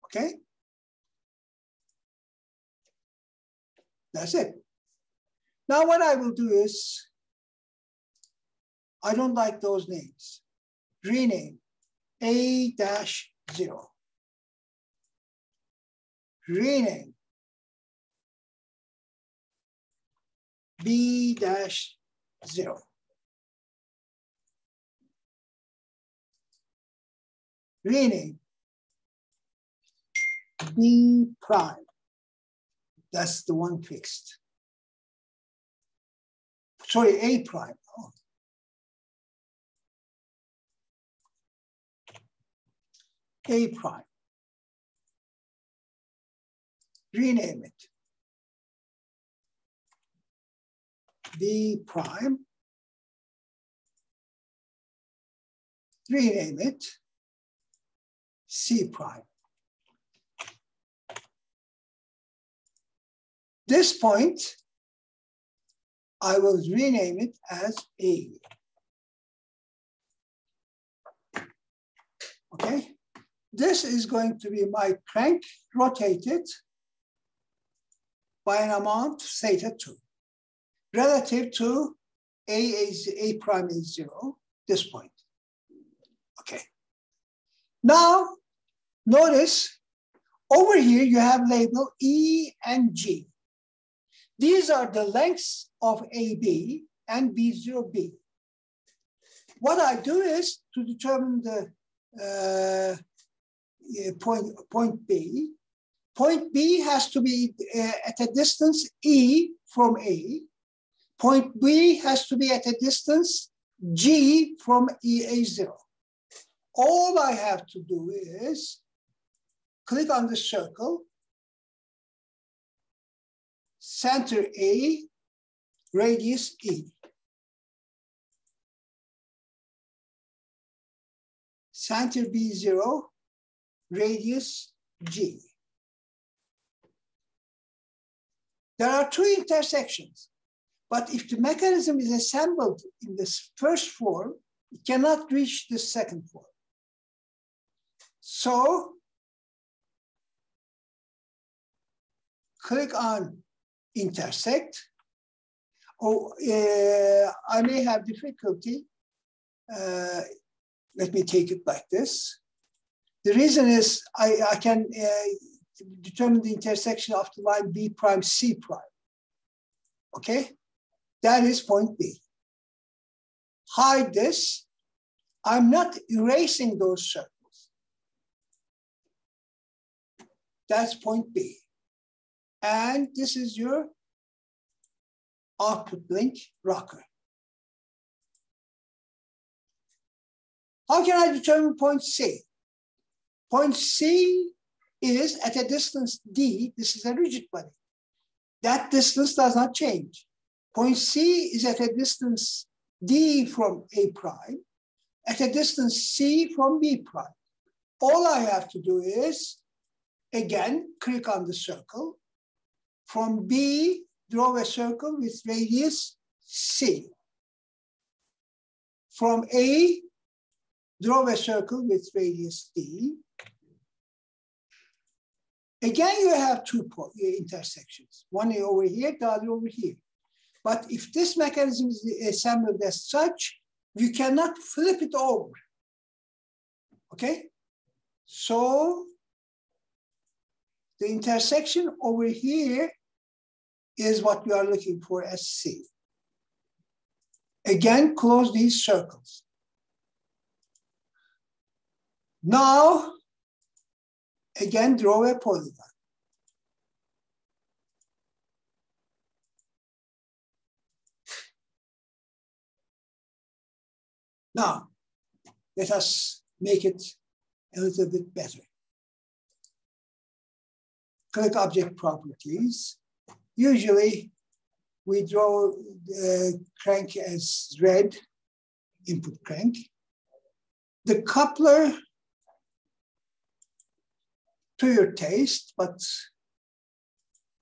okay? That's it. Now what I will do is, I don't like those names. Rename A-0. Rename B-0. Rename B prime. That's the one fixed. Sorry, A prime. Oh. A prime. Rename it. B prime. Rename it. C prime. This point, I will rename it as A. Okay, this is going to be my crank rotated by an amount θ2 relative to A prime is 0, this point. Okay. Now, notice over here you have label E and G. These are the lengths of AB and B0B. What I do is to determine the point B. Point B has to be at a distance E from A. Point B has to be at a distance G from A0. All I have to do is click on the circle, center A, radius E. Center B0, radius G. There are two intersections, but if the mechanism is assembled in this first form, it cannot reach the second form. So, click on intersect. Oh, I may have difficulty. Let me take it like this. The reason is I can determine the intersection of the line B prime, C prime. Okay, that is point B. Hide this. I'm not erasing those circles. That's point B. And this is your output link rocker. How can I determine point C? Point C is at a distance D. This is a rigid body. That distance does not change. Point C is at a distance D from A prime, at a distance C from B prime. All I have to do is, again, click on the circle. From B, draw a circle with radius C. From A, draw a circle with radius D. Again, you have two intersections, one over here, the other over here. But if this mechanism is assembled as such, you cannot flip it over. Okay? So the intersection over here is what we are looking for as C. Again, close these circles. Now, again, draw a polygon. Now, let us make it a little bit better. Click Object Properties. Usually, we draw the crank as red, input crank. The coupler, to your taste, but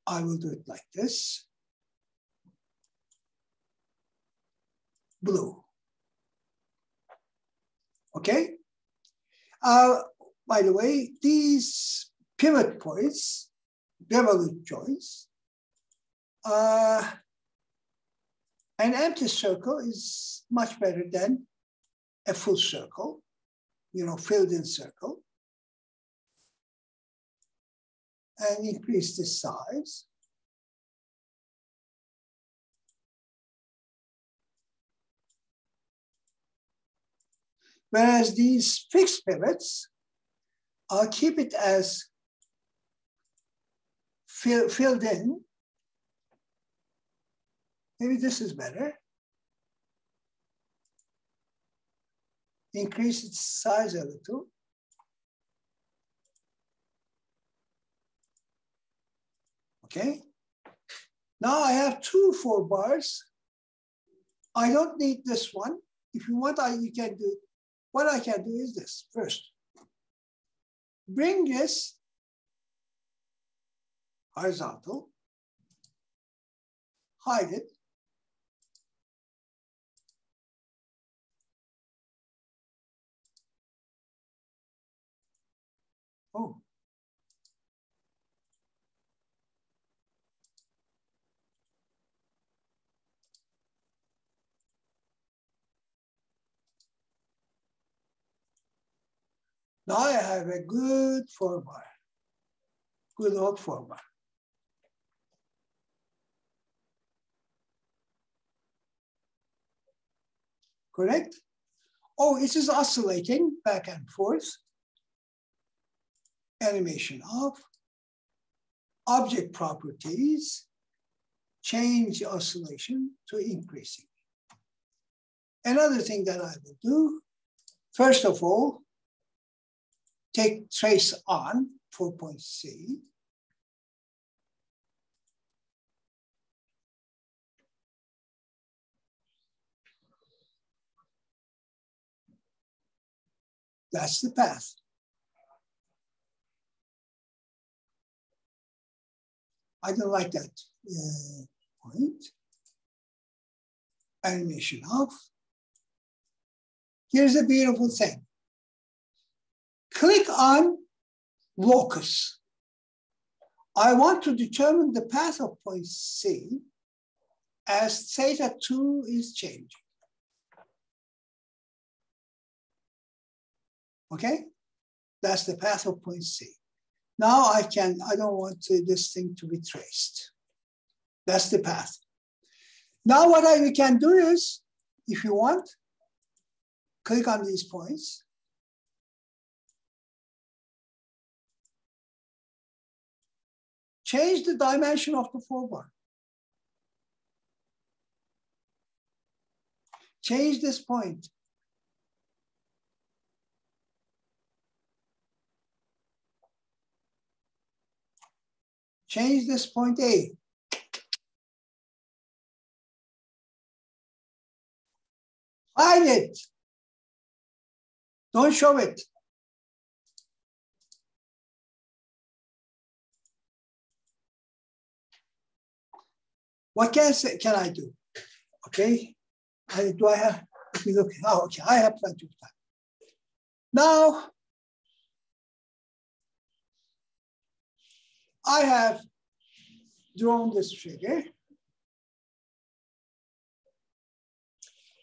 I will do it like this. Blue. Okay? By the way, these pivot points, bevel joints, an empty circle is much better than a full circle, filled in circle. And increase the size. Whereas these fixed pivots, I'll keep it as filled in. Maybe this is better. Increase its size a little. Okay. Now I have 2 4 bars. I don't need this one. If you want, you can do it. What I can do is this. First, bring this horizontal, hide it. Oh. Now I have a good 4 bar, good old 4 bar. Correct? Oh, it is oscillating back and forth. Animation off. Object properties, change oscillation to increasing. Another thing that I will do, first of all, take trace on for point C. That's the path. I don't like that point. Animation off. Here's a beautiful thing. Click on locus. I want to determine the path of point C as theta 2 is changing. Okay? That's the path of point C. Now I don't want this thing to be traced. That's the path. Now what we can do is, if you want, click on these points. Change the dimension of the 4 bar. Change this point. change this point A. Hide it. Don't show it. What can I do? Okay. Do I have, let me look. Oh, okay. I have plenty of time. Now, I have drawn this figure.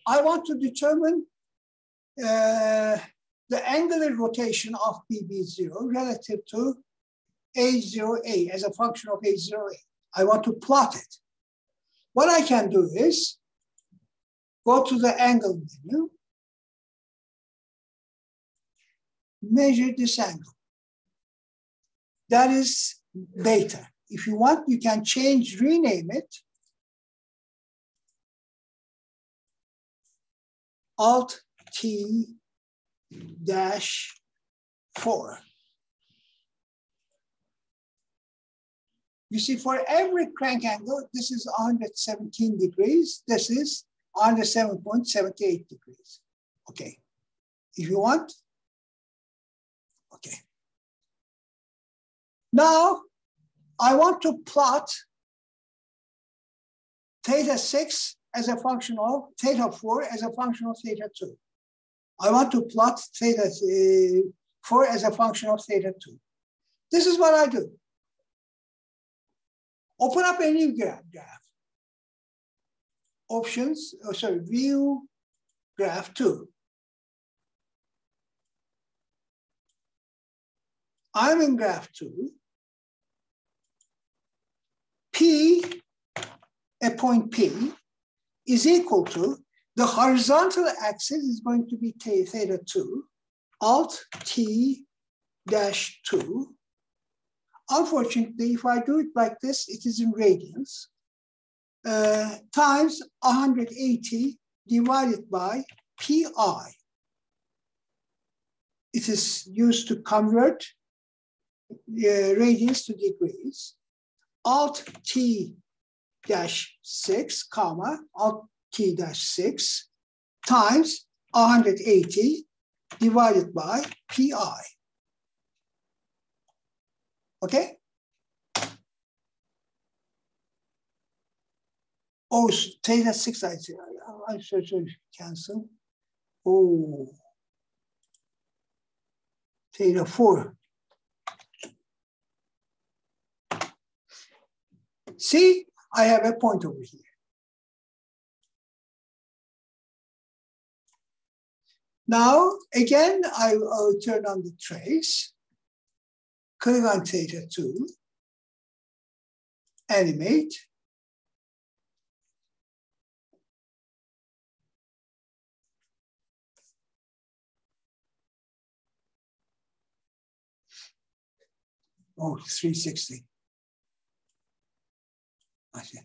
I want to determine the angular rotation of BB0 relative to H0A as a function of H0A. I want to plot it. What I can do is go to the angle menu, measure this angle. That is beta. If you want, you can rename it. Alt T-4. You see, for every crank angle, this is 117 degrees. This is 107.78 degrees. Okay. If you want, okay. Now, I want to plot θ6 as a function of θ4 as a function of θ2. I want to plot θ4 as a function of θ2. This is what I do. Open up a new graph. Options, view graph 2. I'm in graph 2. P, a point P, is equal to the horizontal axis is going to be θ2, alt T-2. Unfortunately, if I do it like this, it is in radians, times 180 divided by pi. It is used to convert radians to degrees. Alt T-6, comma, alt T-6 times 180 divided by pi. Okay? Oh, θ6, I should cancel. Oh, θ4. See, I have a point over here. Now, again, I'll turn on the trace. Click on θ2, animate. Oh, 360. I see.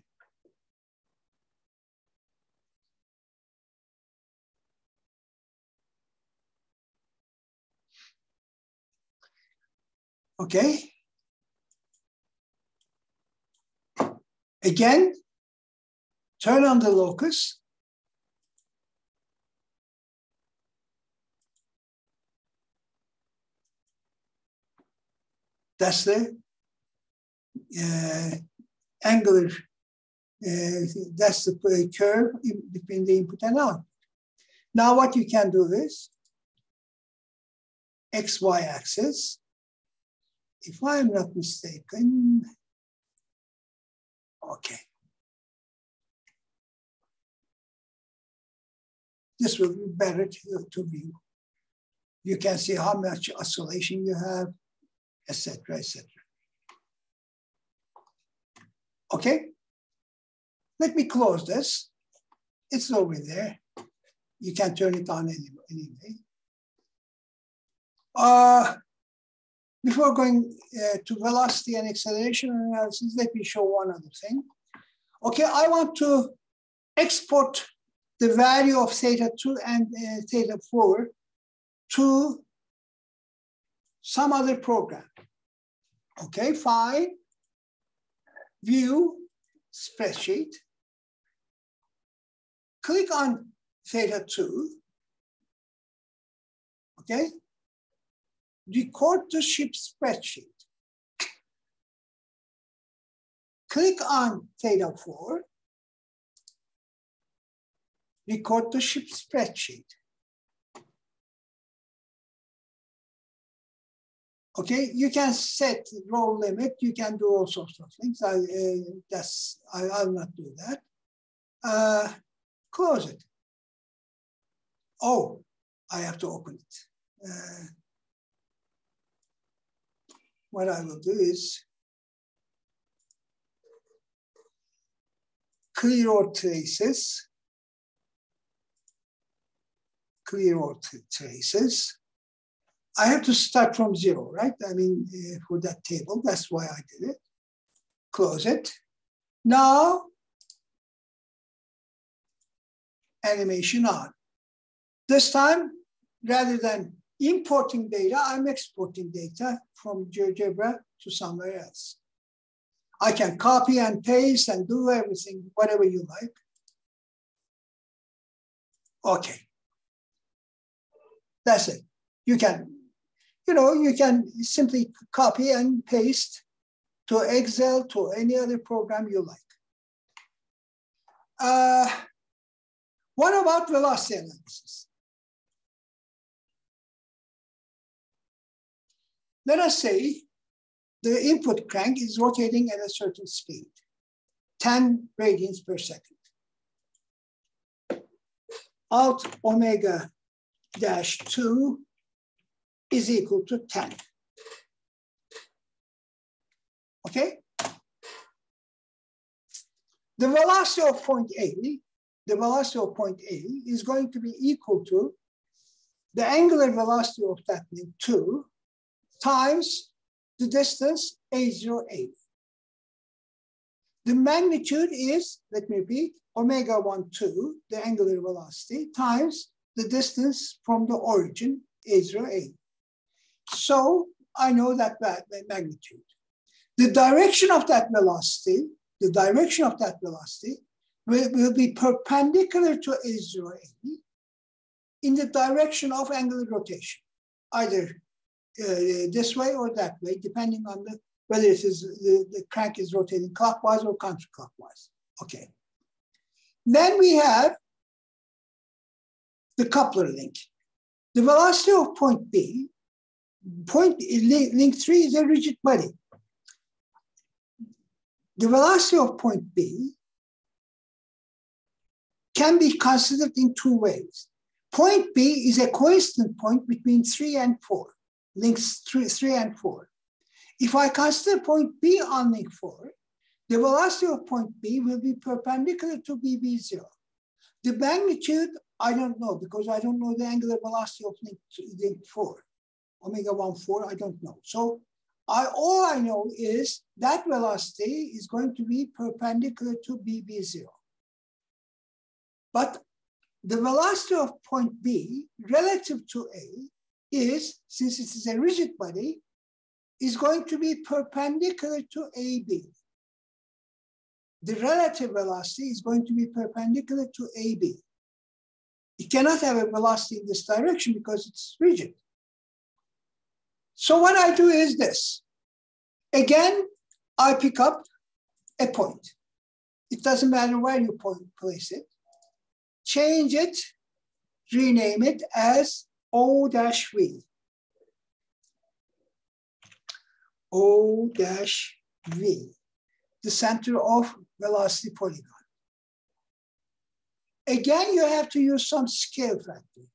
Okay. Again, turn on the locus. That's the angular, that's the curve between the input and output. Now what you can do is XY axis. If I'm not mistaken, okay. This will be better to view. You can see how much oscillation you have, etc., etc. Okay, let me close this. It's over there. You can turn it on anyway. Before going to velocity and acceleration analysis, let me show one other thing. Okay, I want to export the value of θ2 and θ4 to some other program. Okay, fine. view, spreadsheet, click on theta 2, okay? Record to ship spreadsheet. Click on theta 4, record to ship spreadsheet. Okay, you can set row limit, you can do all sorts of things. I'll not do that. Close it. Oh, I have to open it. What I will do is clear all traces. Clear all traces. I have to start from 0, right? I mean, for that table, that's why I did it. Close it. Now, animation on. This time, rather than importing data, I'm exporting data from GeoGebra to somewhere else. I can copy and paste and do everything, whatever you like. Okay. That's it. You can, you can simply copy and paste to Excel, to any other program you like. What about velocity analysis? Let us say the input crank is rotating at a certain speed, 10 radians per second. Out omega dash 2 is equal to 10. Okay? The velocity of point A, is going to be equal to the angular velocity of that link 2 times the distance A0A. The magnitude is, let me repeat, omega 1, 2, the angular velocity, times the distance from the origin, A0A. So I know that magnitude. The direction of that velocity, will be perpendicular to A0A in the direction of angular rotation, either this way or that way, depending on whether it is the crank is rotating clockwise or counterclockwise. Okay. Then we have the coupler link. The velocity of point B, link 3 is a rigid body. The velocity of point B can be considered in 2 ways. Point B is a coincident point between 3 and 4, links 3 and 4. If I consider point B on link 4, the velocity of point B will be perpendicular to BB0. The magnitude, I don't know, because I don't know the angular velocity of link 4. Omega 1, 4, I don't know. So all I know is that velocity is going to be perpendicular to BB0. But the velocity of point B relative to A is, since it is a rigid body, is going to be perpendicular to AB. The relative velocity is going to be perpendicular to AB. It cannot have a velocity in this direction because it's rigid. So what I do is this. Again, I pick up a point. It doesn't matter where you place it. Change it, rename it as O-V. O-V, the center of velocity polygon. Again, you have to use some scale factor.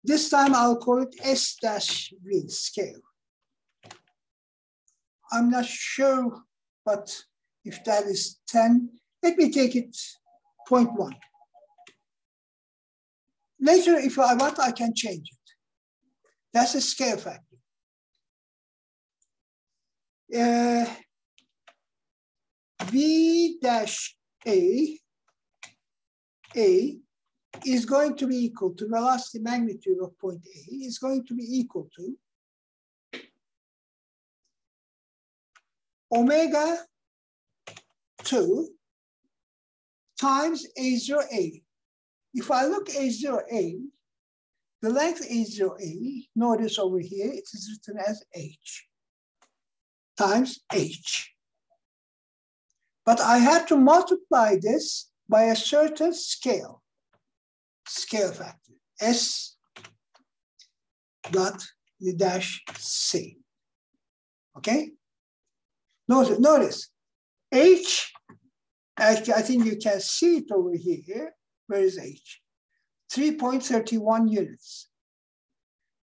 This time I'll call it S-V, scale. I'm not sure, but if that is 10, let me take it 0.1. Later, if I want, I can change it. That's a scale factor. V-A is going to be equal to velocity magnitude of point A is going to be equal to omega 2 times A0A. If I look A0A, the length A0A, notice over here, it is written as H times H. But I have to multiply this by a certain scale factor, S dot the dash C, okay? Notice, H, actually, I think you can see it over here. Where is H? 3.31 units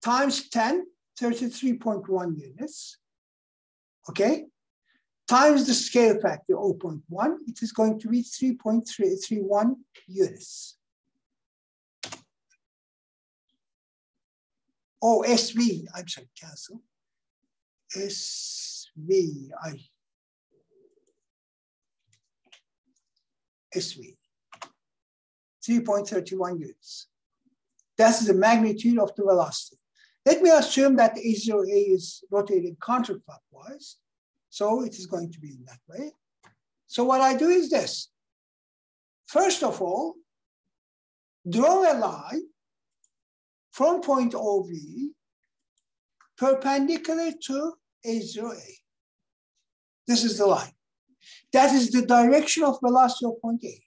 times 10, 33.1 units, okay? Times the scale factor, 0.1, it is going to be 3.331 units. Oh, SV, I'm sorry, cancel. SV, SV, 3.31 units. That's the magnitude of the velocity. Let me assume that the A0A is rotating counterclockwise. So it is going to be in that way. So what I do is this. First of all, draw a line from point OV perpendicular to A0A. This is the line. That is the direction of velocity of point A.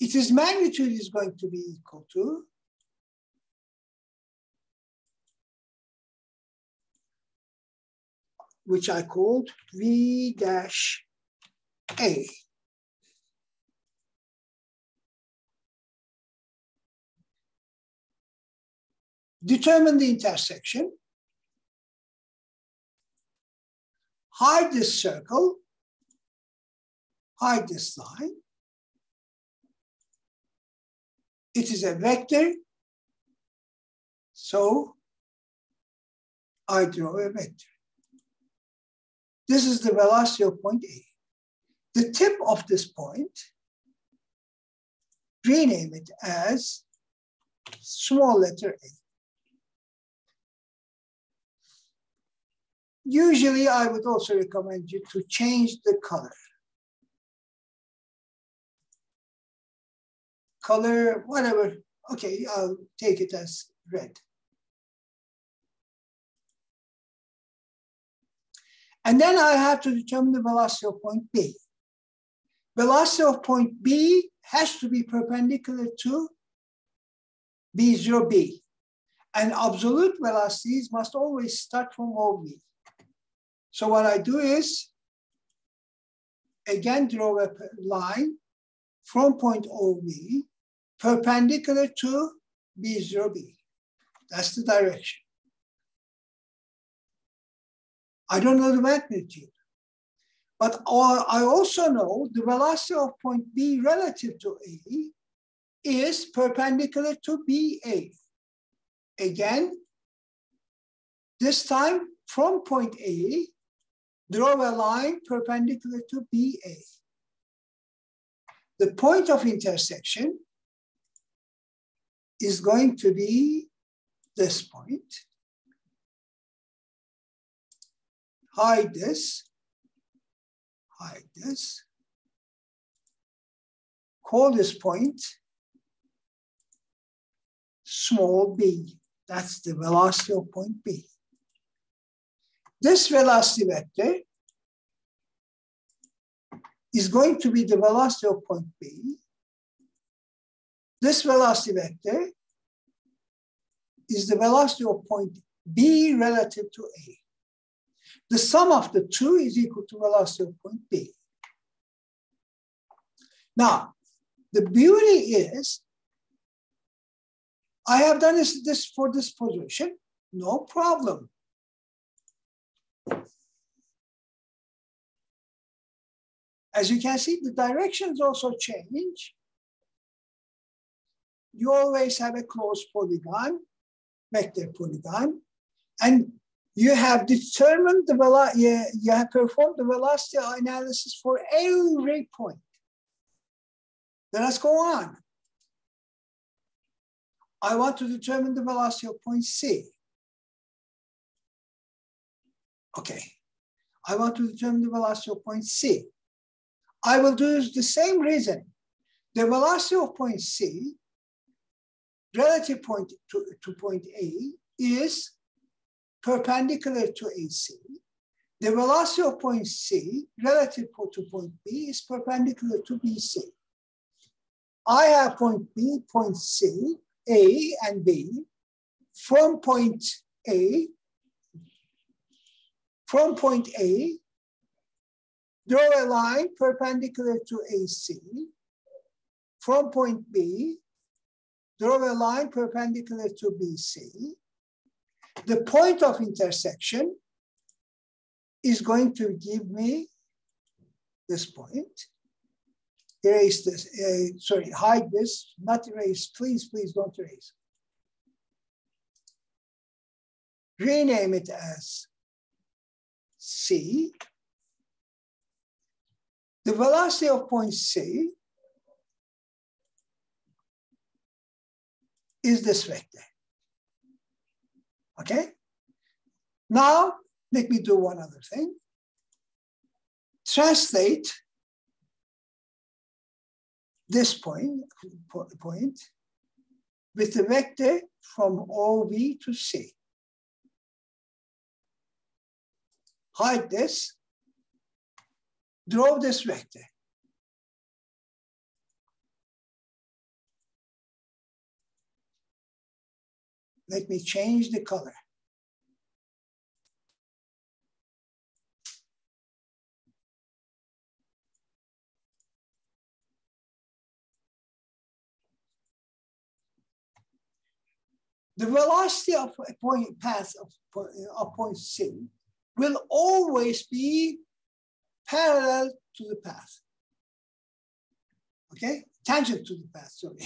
Its magnitude is going to be equal to which I called V dash A. Determine the intersection. Hide this circle. Hide this line. It is a vector, so I draw a vector. This is the velocity of point A. The tip of this point, rename it as small letter A. Usually, I would also recommend you to change the color. Color, whatever. Okay, I'll take it as red. And then I have to determine the velocity of point B. Velocity of point B has to be perpendicular to B0B. And absolute velocities must always start from OV. So what I do is, again, draw a line from point OV perpendicular to B0B. That's the direction. I don't know the magnitude, but I also know the velocity of point B relative to A is perpendicular to BA. Again, this time from point A, draw a line perpendicular to BA. The point of intersection is going to be this point. Hide this, hide this. Call this point small b. That's the velocity of point B. This velocity vector is going to be the velocity of point B. This velocity vector is the velocity of point B relative to A. The sum of the two is equal to velocity of point B. Now, the beauty is, I have done this for this position, no problem. As you can see, the directions also change. You always have a closed polygon, vector polygon, and you have determined the velocity, you have performed the velocity analysis for every point. Let us go on. I want to determine the velocity of point C. Okay, I want to determine the velocity of point C. I will do the same reasoning. The velocity of point C relative to point A is perpendicular to AC. The velocity of point C relative to point B is perpendicular to BC. I have point B, point C, A, and B. From point A, draw a line perpendicular to AC. From point B, draw a line perpendicular to BC. The point of intersection is going to give me this point. Erase this, sorry, hide this, not erase, please don't erase. Rename it as C. The velocity of point C is this vector, okay? Now, let me do one other thing. Translate this point with the vector from OV to C. Hide this, draw this vector. Let me change the color. The velocity of a point path of point C will always be parallel to the path. Okay, tangent to the path, sorry.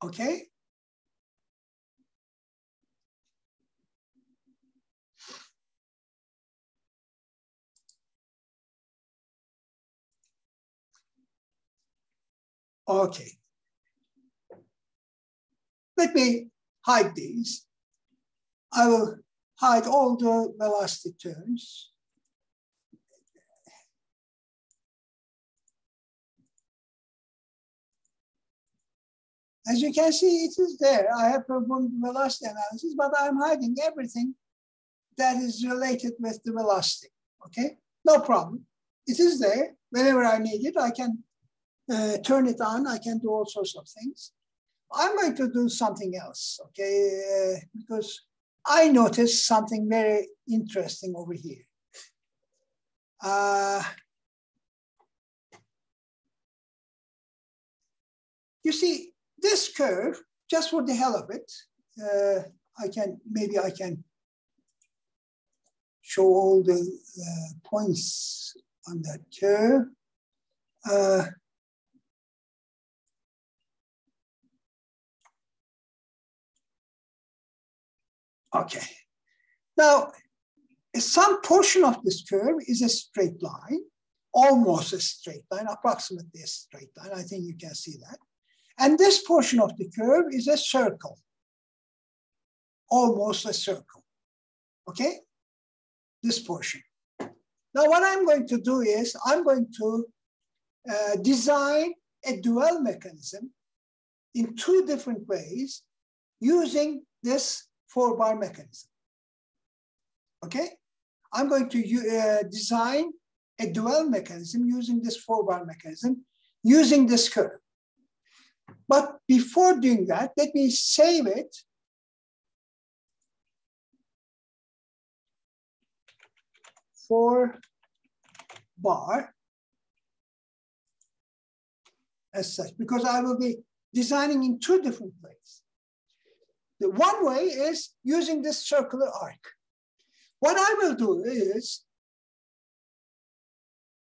Okay. Okay. Let me hide these. I will hide all the velocity terms. As you can see, it is there. I have performed velocity analysis, but I'm hiding everything that is related with the velocity, okay? No problem. It is there. Whenever I need it, I can turn it on. I can do all sorts of things. I'm going to do something else, okay? Because I noticed something very interesting over here. You see, this curve, just for the hell of it, maybe I can show all the points on that curve. Okay. Now, some portion of this curve is a straight line, almost a straight line, approximately a straight line. I think you can see that. And this portion of the curve is a circle, almost a circle, okay? This portion. Now what I'm going to do is I'm going to design a dual mechanism in two different ways using this 4-bar mechanism, okay? I'm going to design a dual mechanism using this 4-bar mechanism using this curve. But before doing that, let me save it. For bar as such, because I will be designing in two different ways. The one way is using this circular arc. What I will do is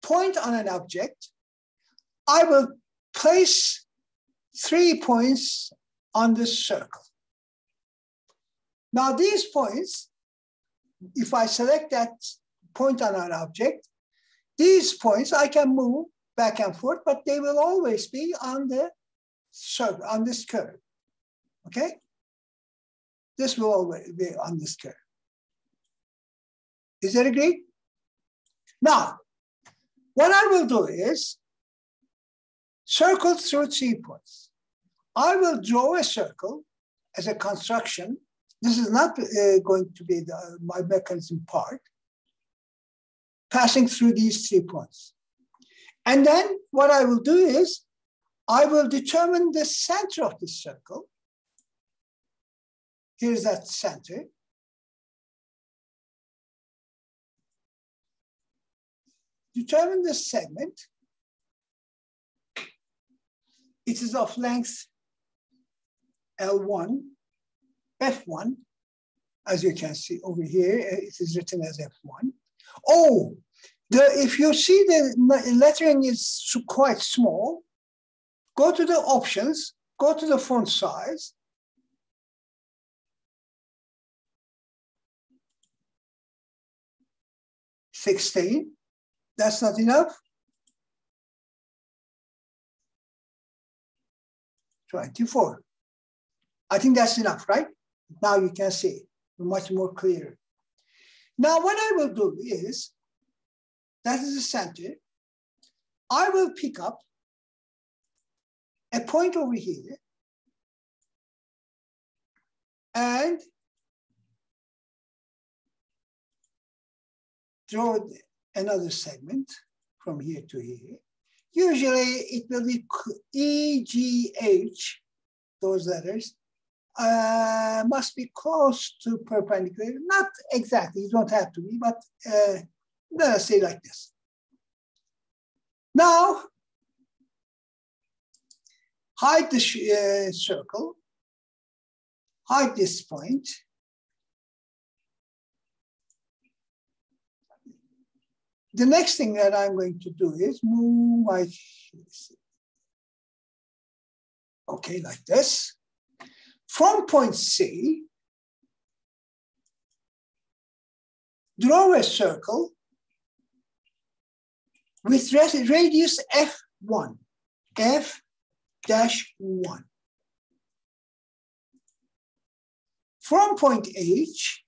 point on an object. I will place 3 points on this circle. Now these points, if I select that point on an object, these points I can move back and forth, but they will always be on the circle, on this curve, okay? This will always be on this curve. Is that agreed? Now, what I will do is circle through 3 points. I will draw a circle as a construction. This is not going to be my mechanism part, passing through these 3 points. And then what I will do is I will determine the center of the circle. Here's that center. Determine the segment. It is of length L1, F1. As you can see over here, it is written as F1. Oh, if you see the lettering is quite small, go to the options, go to the font size. $16. That's not enough. 24. I think that's enough, right? Now you can see much more clear. Now what I will do is, that is the center. I will pick up a point over here and draw another segment from here to here. Usually it will be E, G, H, those letters must be close to perpendicular. Not exactly, you don't have to be, but let us say like this. Now, hide the circle, hide this point. The next thing that I'm going to do is move my, okay, like this. From point C, draw a circle with radius F1, F-1. From point H,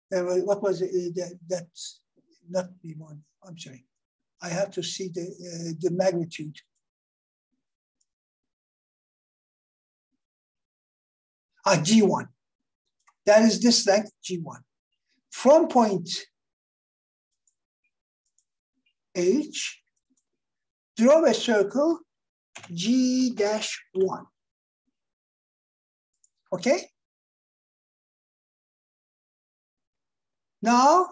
what was it? That's not B1, I'm sorry. I have to see the magnitude. G1. That is this length, G1. From point H, draw a circle, G-1. Okay? Now,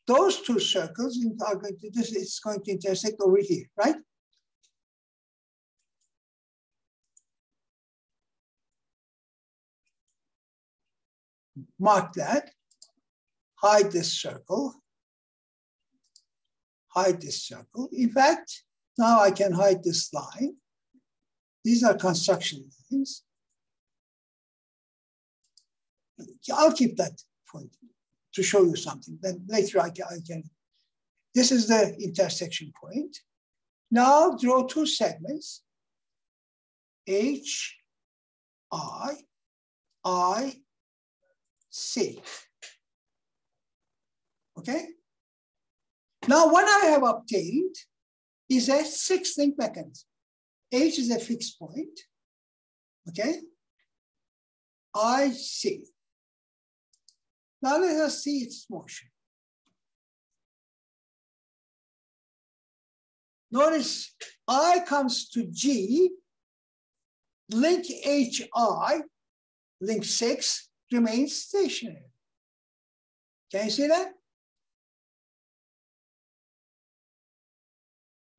those two circles are going to, it's going to intersect over here, right? Mark that, hide this circle, hide this circle. In fact, now I can hide this line. These are construction lines. I'll keep that point to show you something. Then later I can. This is the intersection point. Now draw two segments, H, I, C. Okay? Now what I have obtained is a 6-link mechanism. H is a fixed point. Okay? I, C. Now let us see its motion. Notice I comes to G, link HI, link 6, remains stationary. Can you see that?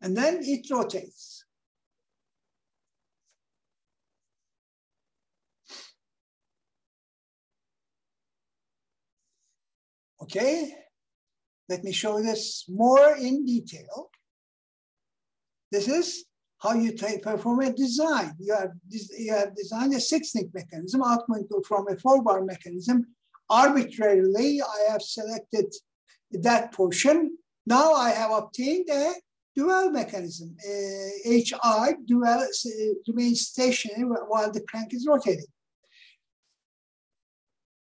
And then it rotates. Okay, let me show this more in detail. This is how you perform a design. You have designed a 6-link mechanism outgoing from a 4-bar mechanism. Arbitrarily, I have selected that portion. Now I have obtained a dual mechanism. HI dual remains stationary while the crank is rotating.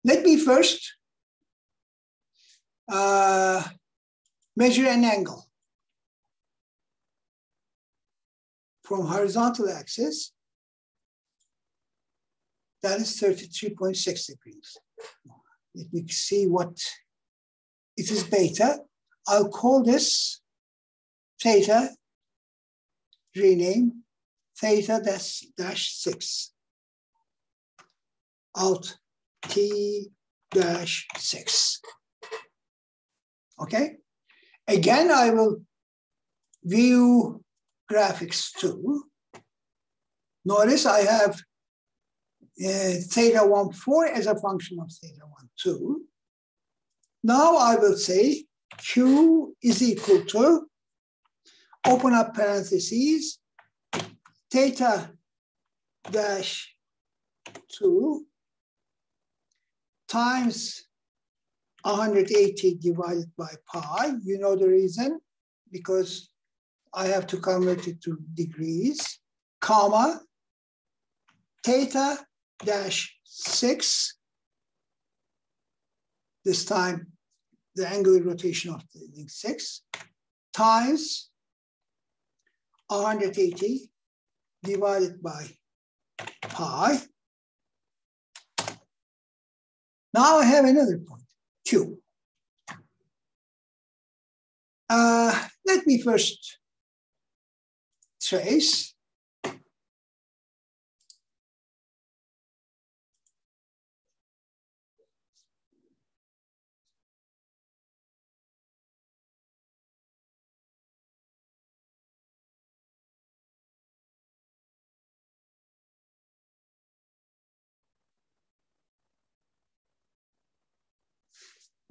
Let me first measure an angle from horizontal axis. That is 33.6 degrees. Let me see what it is beta. I'll call this theta, rename theta dash 6. Alt T dash 6. Okay. Again, I will view graphics 2. Notice I have theta 1,4 as a function of theta 1,2. Now I will say Q is equal to, open up parentheses, theta dash 2 times 180 divided by pi. You know the reason, because I have to convert it to degrees, comma, theta dash 6, this time the angular rotation of the link 6, times 180 divided by pi. Now I have another point, Q. Let me first trace.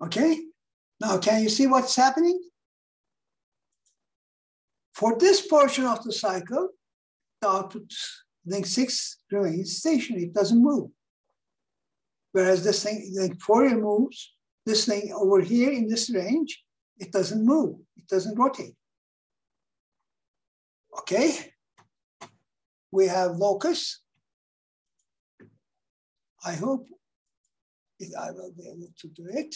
Okay, now can you see what's happening? For this portion of the cycle, the output link 6 remains stationary, it doesn't move. Whereas this thing, link 4 moves, this thing over here in this range, it doesn't move, it doesn't rotate. Okay, we have locus. I hope I will be able to do it.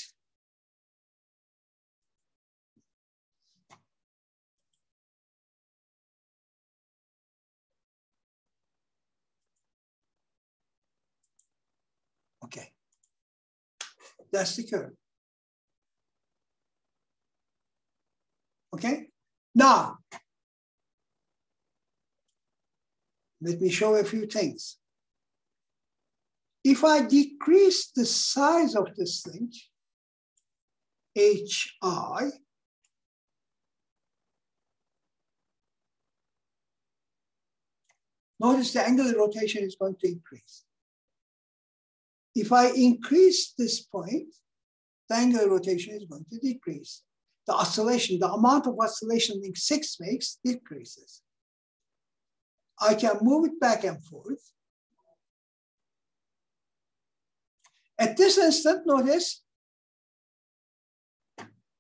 Okay, that's the curve. Okay, now let me show a few things. If I decrease the size of this thing, HI, notice the angular rotation is going to increase. If I increase this point, the angular rotation is going to decrease. The oscillation, the amount of oscillation link 6 makes decreases. I can move it back and forth. At this instant, notice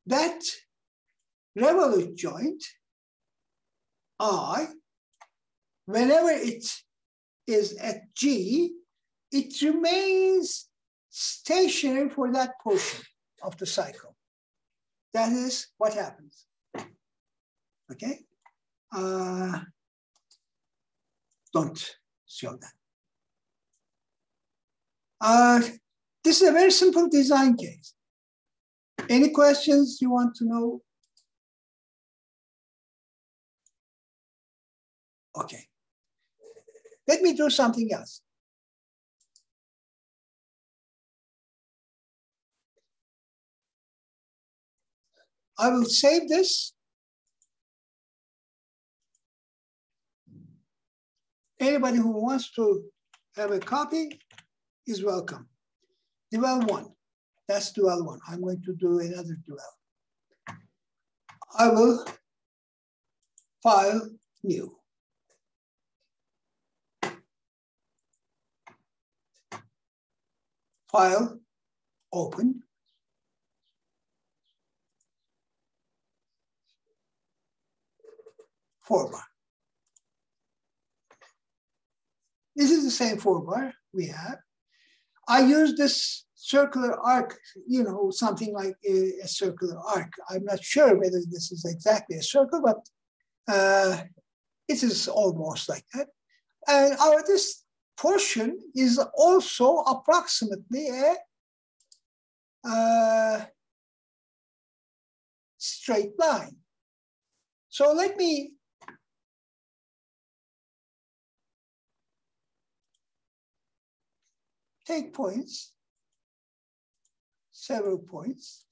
that revolute joint, I, whenever it is at G, it remains stationary for that portion of the cycle. That is what happens. Okay? Don't show that. This is a very simple design case. Any questions you want to know? Okay. Let me do something else. I will save this. Anybody who wants to have a copy is welcome. Dual 1, that's dual 1. I'm going to do another dual. I will file new. File, open. Four-bar. This is the same four-bar we have. I use this circular arc, you know, something like a circular arc. I'm not sure whether this is exactly a circle, but it is almost like that. And this portion is also approximately a straight line. So let me take points, several points.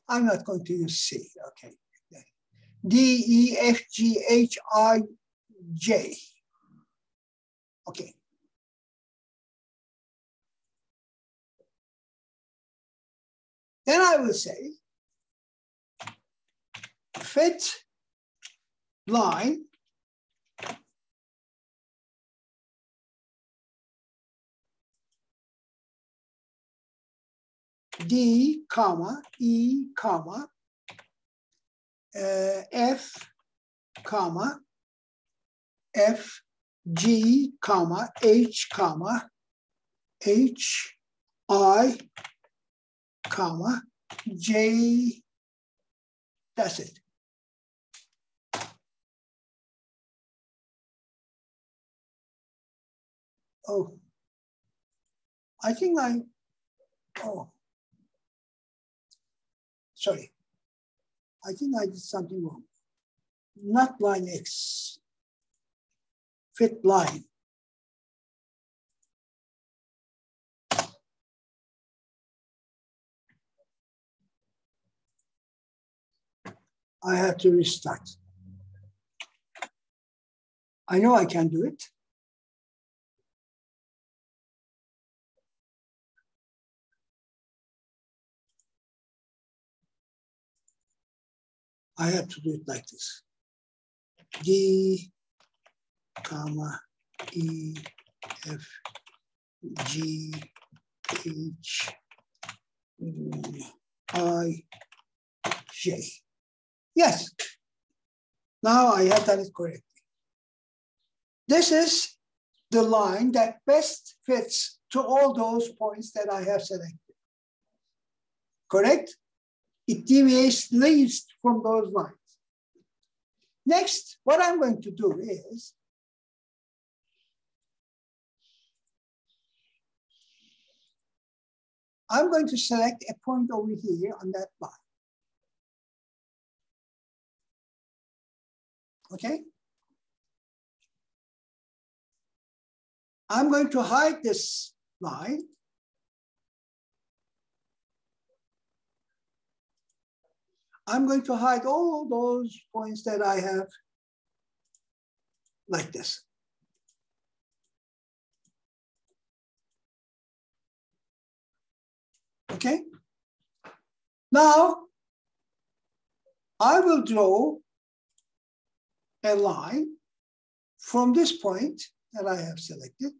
I'm not going to use C, okay. D, E, F, G, H, I, J. Okay. Then I will say, fit line D, comma, E, comma, F, comma, F, G, comma, H, comma, H, I, comma, J. That's it. Oh, I think sorry. I think I did something wrong. Not line X, fit line. I have to restart. I know I can do it. I have to do it like this. D, comma, E, F, G, H, I, J. Yes. Now I have done it correctly. This is the line that best fits to all those points that I have selected. Correct? It deviates least from those lines. Next, what I'm going to do is I'm going to select a point over here on that line. Okay? I'm going to hide this line. I'm going to hide all those points that I have like this. Okay? Now, I will draw a line from this point that I have selected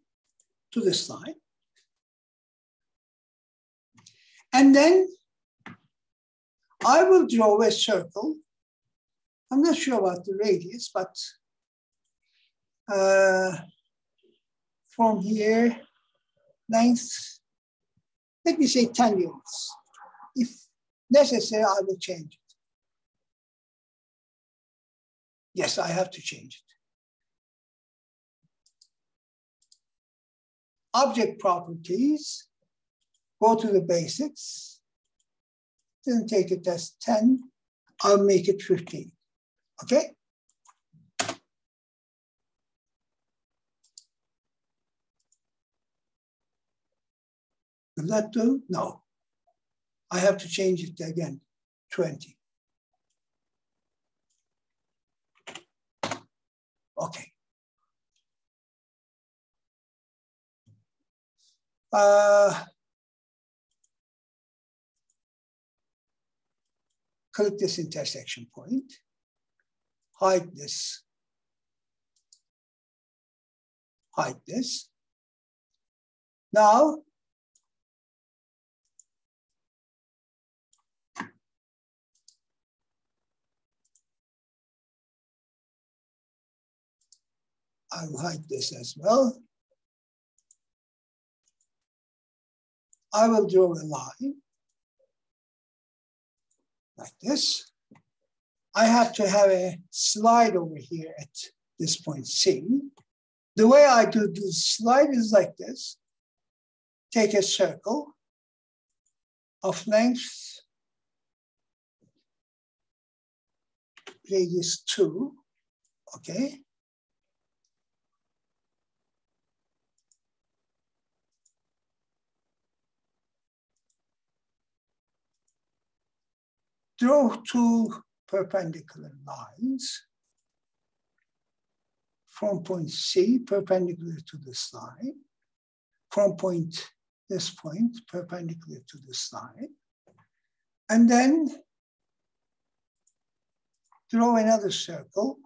to this line. And then I will draw a circle. I'm not sure about the radius, but from here, length, let me say 10 units. If necessary, I will change it. Yes, I have to change it. Object properties, go to the basics, then take it as 10, I'll make it 15, okay? Will that do? No. I have to change it again, 20. Okay. Click this intersection point, hide this hide this. Now, I will hide this as well. I will draw a line like this. I have to have a slide over here at this point C. The way I do the slide is like this. Take a circle of length radius 2, okay? Draw 2 perpendicular lines from point C perpendicular to this line, from this point perpendicular to this line, and then draw another circle.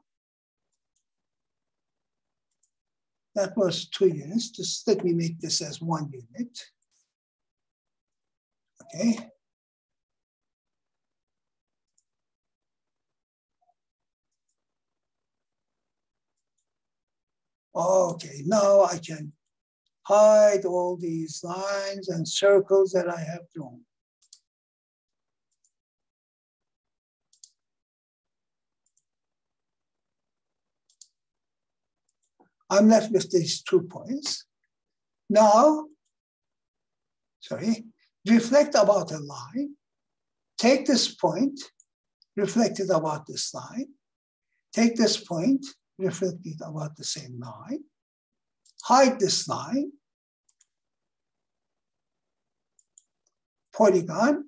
That was 2 units. Just let me make this as 1 unit. Okay. Okay, now I can hide all these lines and circles that I have drawn. I'm left with these 2 points. Now, reflect about a line. Take this point, reflect it about this line. Take this point, reflect it about the same line. Hide this line. Polygon.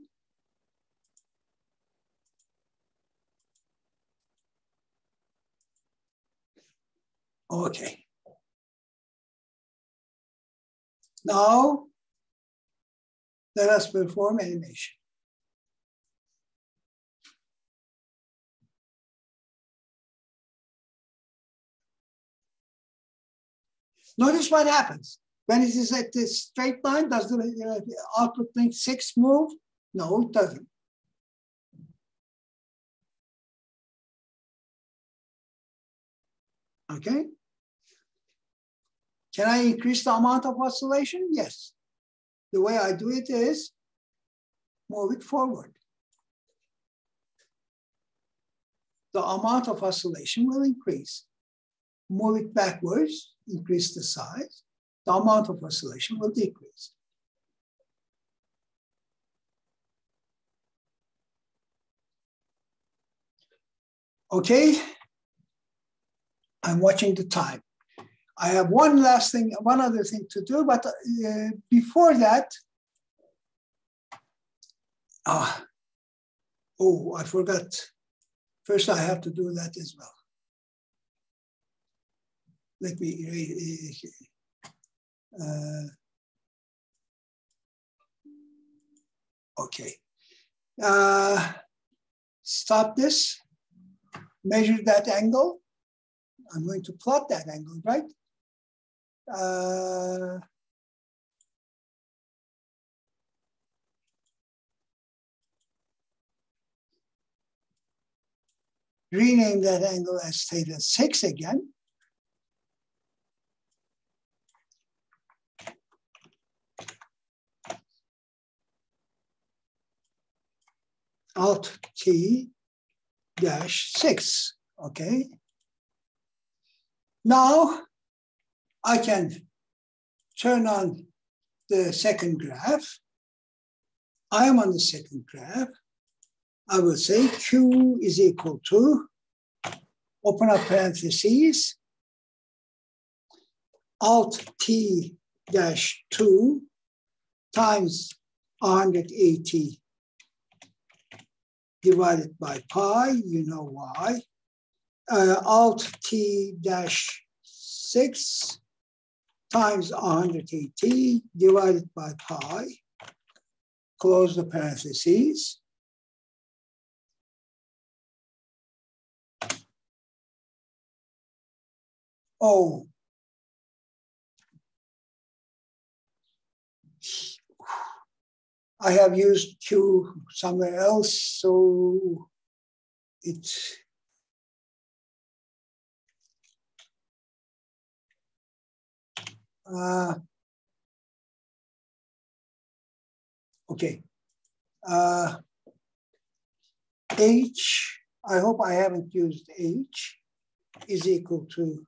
Okay. Now, let us perform animation. Notice what happens. When it is at this straight line, does the output length 6 move? No, it doesn't. Okay. Can I increase the amount of oscillation? Yes. The way I do it is move it forward. The amount of oscillation will increase. Move it backwards, increase the size. The amount of oscillation will decrease. Okay, I'm watching the time. I have one other thing to do, but before that, I forgot. First, I have to do that as well. Let me, okay. Stop this, measure that angle. I'm going to plot that angle, right? Rename that angle as theta 6 again. Alt T dash 6, okay? Now I can turn on the second graph. I am on the second graph. I will say Q is equal to, open up parentheses, Alt T dash 2 times 180 divided by pi, you know why. Alt T dash 6 times 180 divided by pi, close the parentheses. Oh, I have used Q somewhere else, so it's okay. H, I hope I haven't used H, is equal to,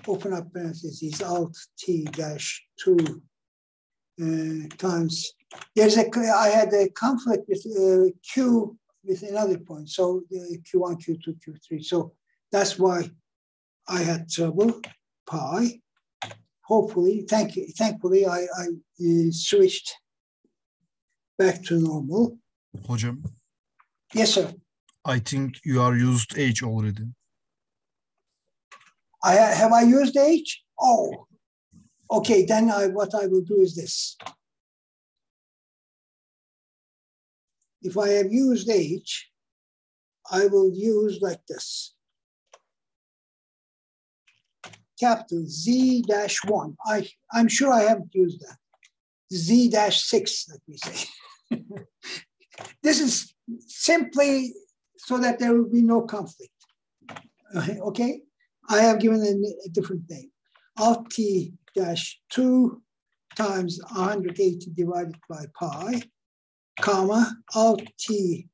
open up parentheses, Alt T dash 2 times, I had a conflict with Q with another point, so Q1, Q2, Q3, so that's why I had trouble, pi. Hopefully, thankfully, I switched back to normal. Hocam. Yes, sir. I think you are used H already. Have I used H? Oh, okay. Then what I will do is this. If I have used H, I will use like this. Capital Z-1. I'm sure I haven't used that. Z-6, let me say. This is simply so that there will be no conflict. Okay? I have given a different name. Alt T-2 times 180 divided by pi, comma, Alt T-6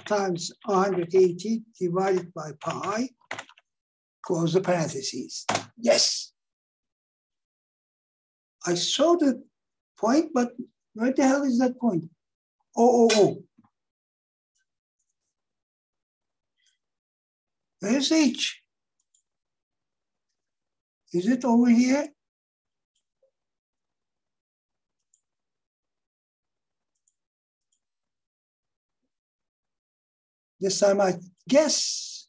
times 180 divided by pi, close the parentheses. Yes. I saw the point, but where the hell is that point? Oh. Where's H? Is it over here? This time I guess.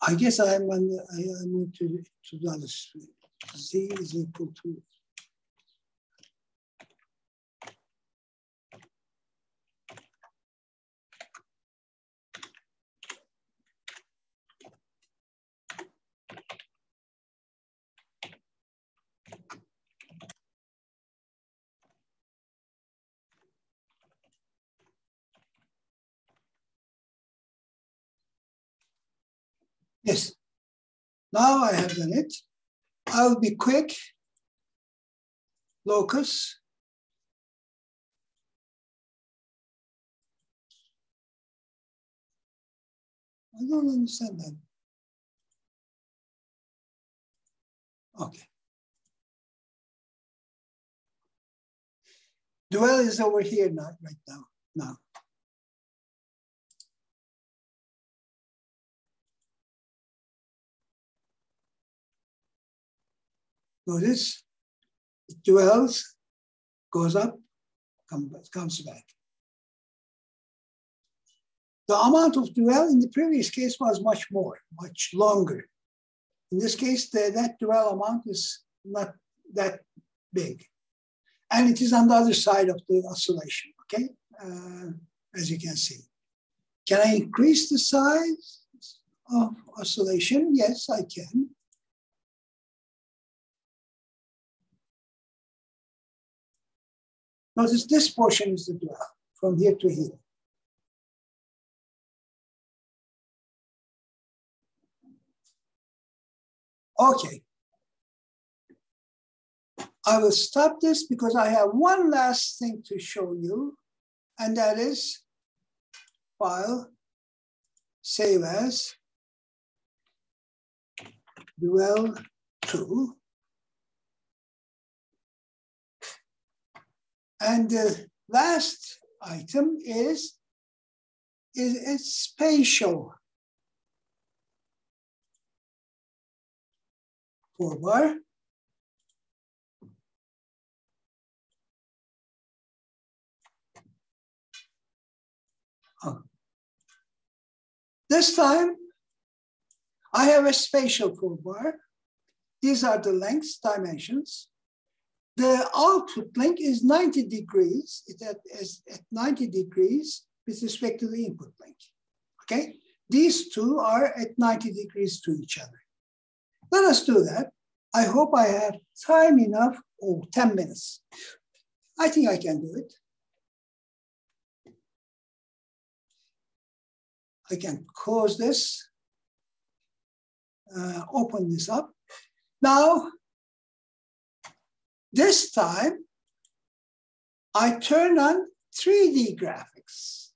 I guess I moved to the other street. Z is equal to. Yes, now I have done it. I'll be quick. Locus. I don't understand that. Okay. Duel is over here now, right now. Notice, it duels, goes up, comes back. The amount of duel in the previous case was much more, much longer. In this case, that duel amount is not that big. And it is on the other side of the oscillation, okay? As you can see. Can I increase the size of oscillation? Yes, I can. Notice this portion is the duel from here to here. Okay. I will stop this because I have one last thing to show you, and that is File, Save As, Duel 2. And the last item is a spatial toolbar. This time, I have a spatial toolbar. These are the lengths, dimensions. The output length is 90 degrees. It is at 90 degrees with respect to the input length. Okay? these two are at 90 degrees to each other. Let us do that. I hope I have time enough, 10 minutes. I think I can do it. I can close this, open this up. Now, this time, I turn on 3D graphics.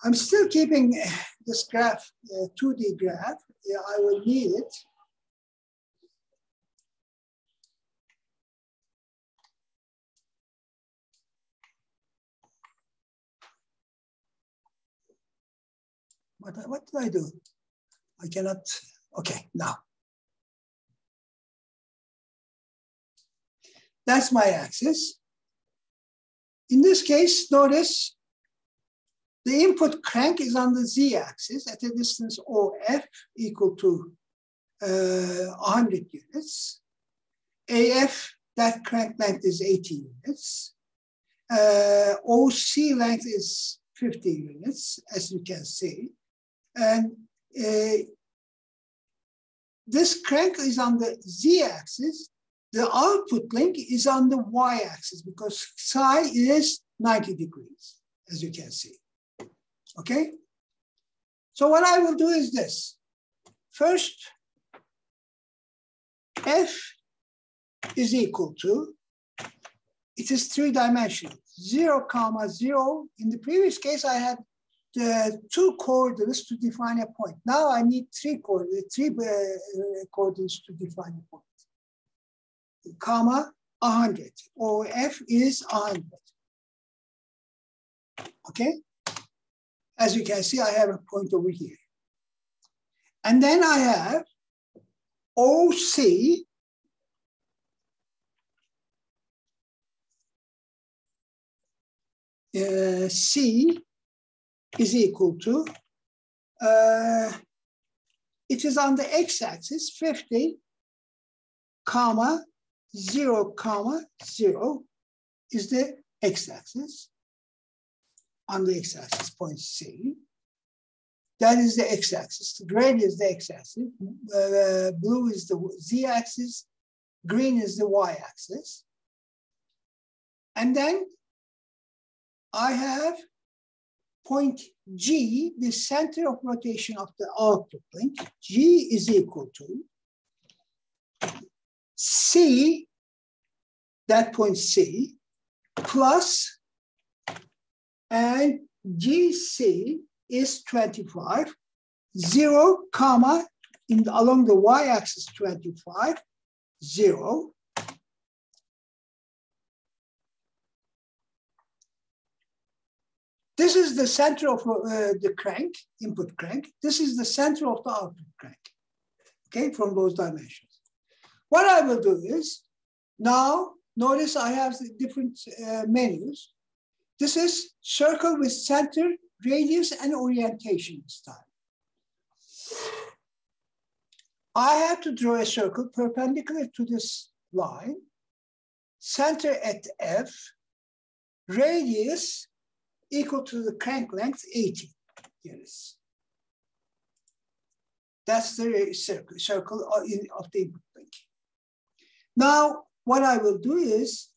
I'm still keeping this graph, 2D graph. Yeah, I will need it. What did I do? I cannot, okay, now. That's my axis. In this case, notice the input crank is on the z-axis at a distance OF equal to 100 units. AF, that crank length is 80 units. OC length is 50 units, as you can see. And this crank is on the z-axis. The output link is on the y-axis because psi is 90 degrees, as you can see. Okay? So what I will do is this. First, F is equal to, it is 3-dimensional, 0, 0. In the previous case, I had the 2 coordinates to define a point. Now I need 3 coordinates to define a point. Comma, 100, or F is 100. Okay? As you can see, I have a point over here. And then I have OC C is equal to, it is on the x-axis, 50, comma, 0, comma, 0 is the x-axis. On the x-axis, point C. That is the x-axis. Red is the x-axis. Blue is the z-axis. Green is the y-axis. And then I have point G, the center of rotation of the output link. G is equal to C, that point C, plus, and GC is 25, 0, comma, along the y-axis 25, 0. This is the center of the crank, input crank. This is the center of the output crank, okay, from those dimensions. What I will do is, now, notice I have the different menus. This is circle with center, radius, and orientation this time. I have to draw a circle perpendicular to this line, center at F, radius equal to the crank length 80 units. That's the circle of the input link. Now, what I will do is,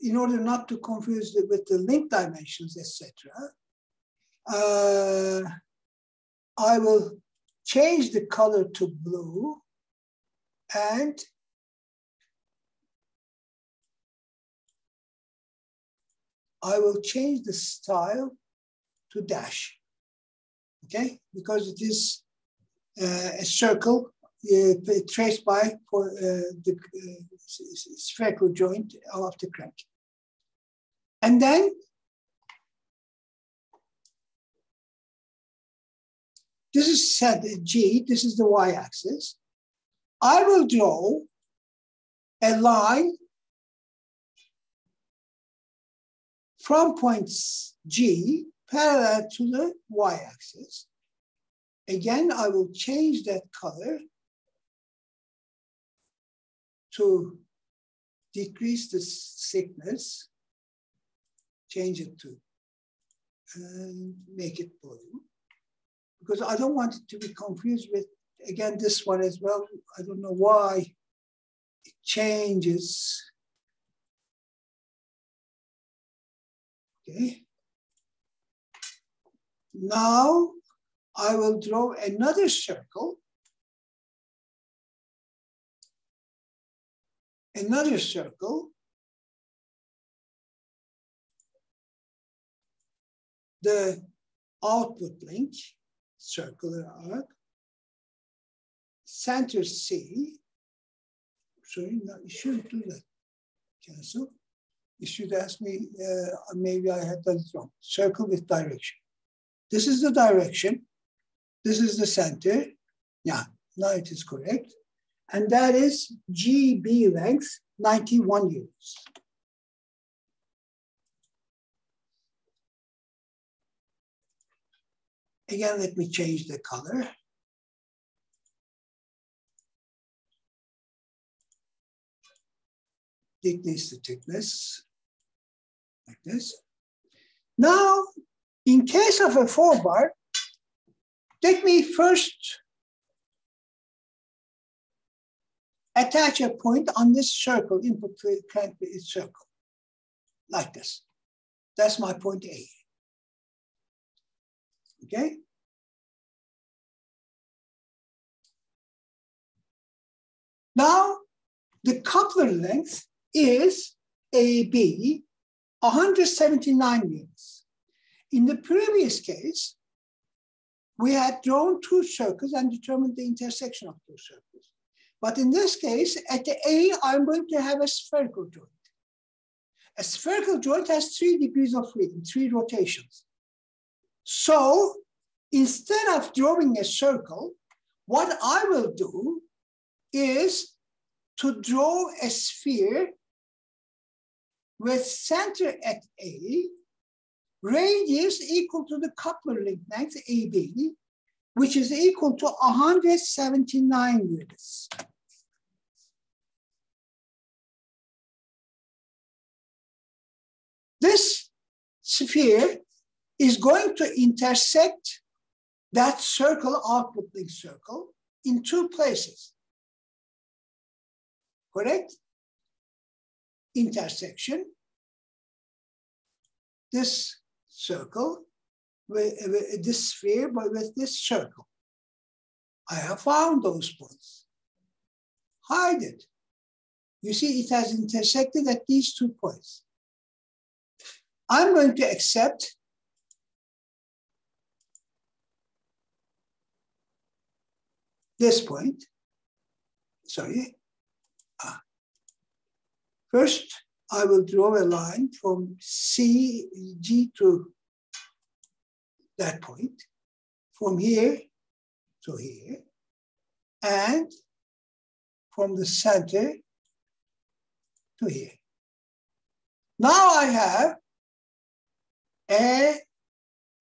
in order not to confuse it with the link dimensions, etc., I will change the color to blue and I will change the style to dash, okay? Because it is a circle traced by the spherical joint of the crank. And then this is set G, this is the y-axis. I will draw a line from point G parallel to the y-axis. Again, I will change that color to decrease the thickness. change it to make it blue, because I don't want it to be confused with, again, this one as well. I don't know why it changes. Okay. Now I will draw another circle. Another circle. The output link, circular arc, center C. Sorry, no, you shouldn't do that. Cancel. You should ask me, maybe I had done it wrong. Circle with direction. This is the direction. This is the center. Yeah, now it is correct. And that is GB length, 91 units. Again, let me change the color. Decrease the thickness, like this. Now, in case of a 4-bar, let me first attach a point on this circle, input crank circle, like this. That's my point A. Okay? Now, the coupler length is AB, 179 units. In the previous case, we had drawn 2 circles and determined the intersection of 2 circles. But in this case, at the A, I'm going to have a spherical joint. A spherical joint has 3 degrees of freedom, 3 rotations. So instead of drawing a circle, what I will do is to draw a sphere with center at A, radius equal to the coupler link length AB, which is equal to 179 units. This sphere is going to intersect that circle, output link circle, in 2 places. Correct? Intersection. This circle, with this sphere, but with this circle. I have found those points. Hide it. You see, it has intersected at these 2 points. I'm going to accept this point. Sorry. First, I will draw a line from CG to that point, from here to here, and from the center to here. Now I have a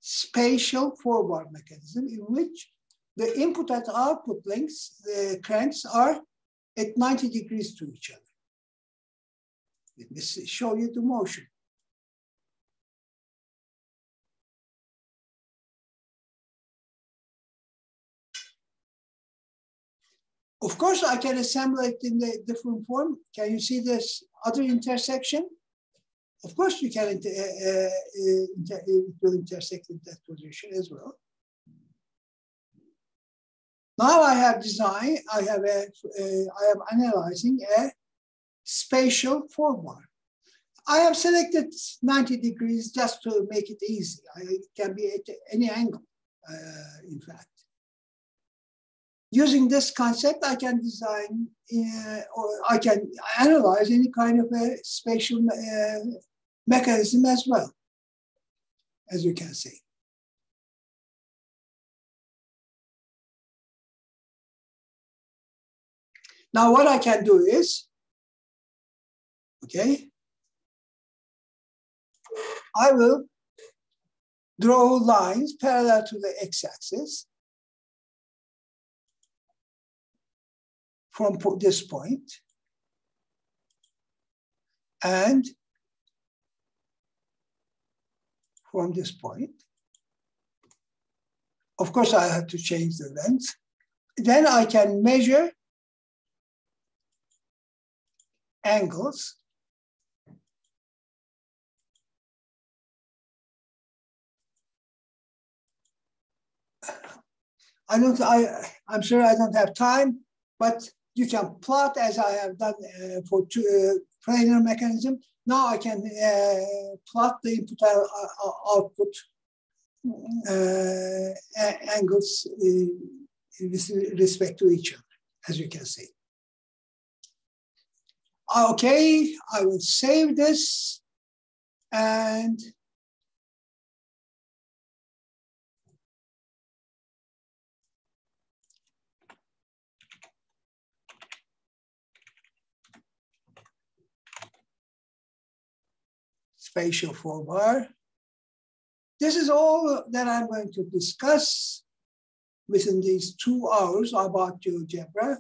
spatial 4-bar mechanism in which the input and output links, the cranks, are at 90 degrees to each other. Let me show you the motion. Of course, I can assemble it in a different form. Can you see this other intersection? Of course, you can it will intersect in that position as well. Now I have designed, I am analyzing a spatial 4-bar. I have selected 90 degrees just to make it easy. It can be at any angle, in fact. Using this concept, I can design or I can analyze any kind of a spatial mechanism as well, as you can see. Now what I can do is, okay, I will draw lines parallel to the x-axis from this point, and from this point. Of course, I have to change the length. Then I can measure angles. I'm sure I don't have time, but you can plot as I have done for planar mechanism. Now I can plot the input output angles with respect to each other, as you can see. Okay, I will save this and spatial forebar. This is all that I'm going to discuss within these 2 hours about GeoGebra.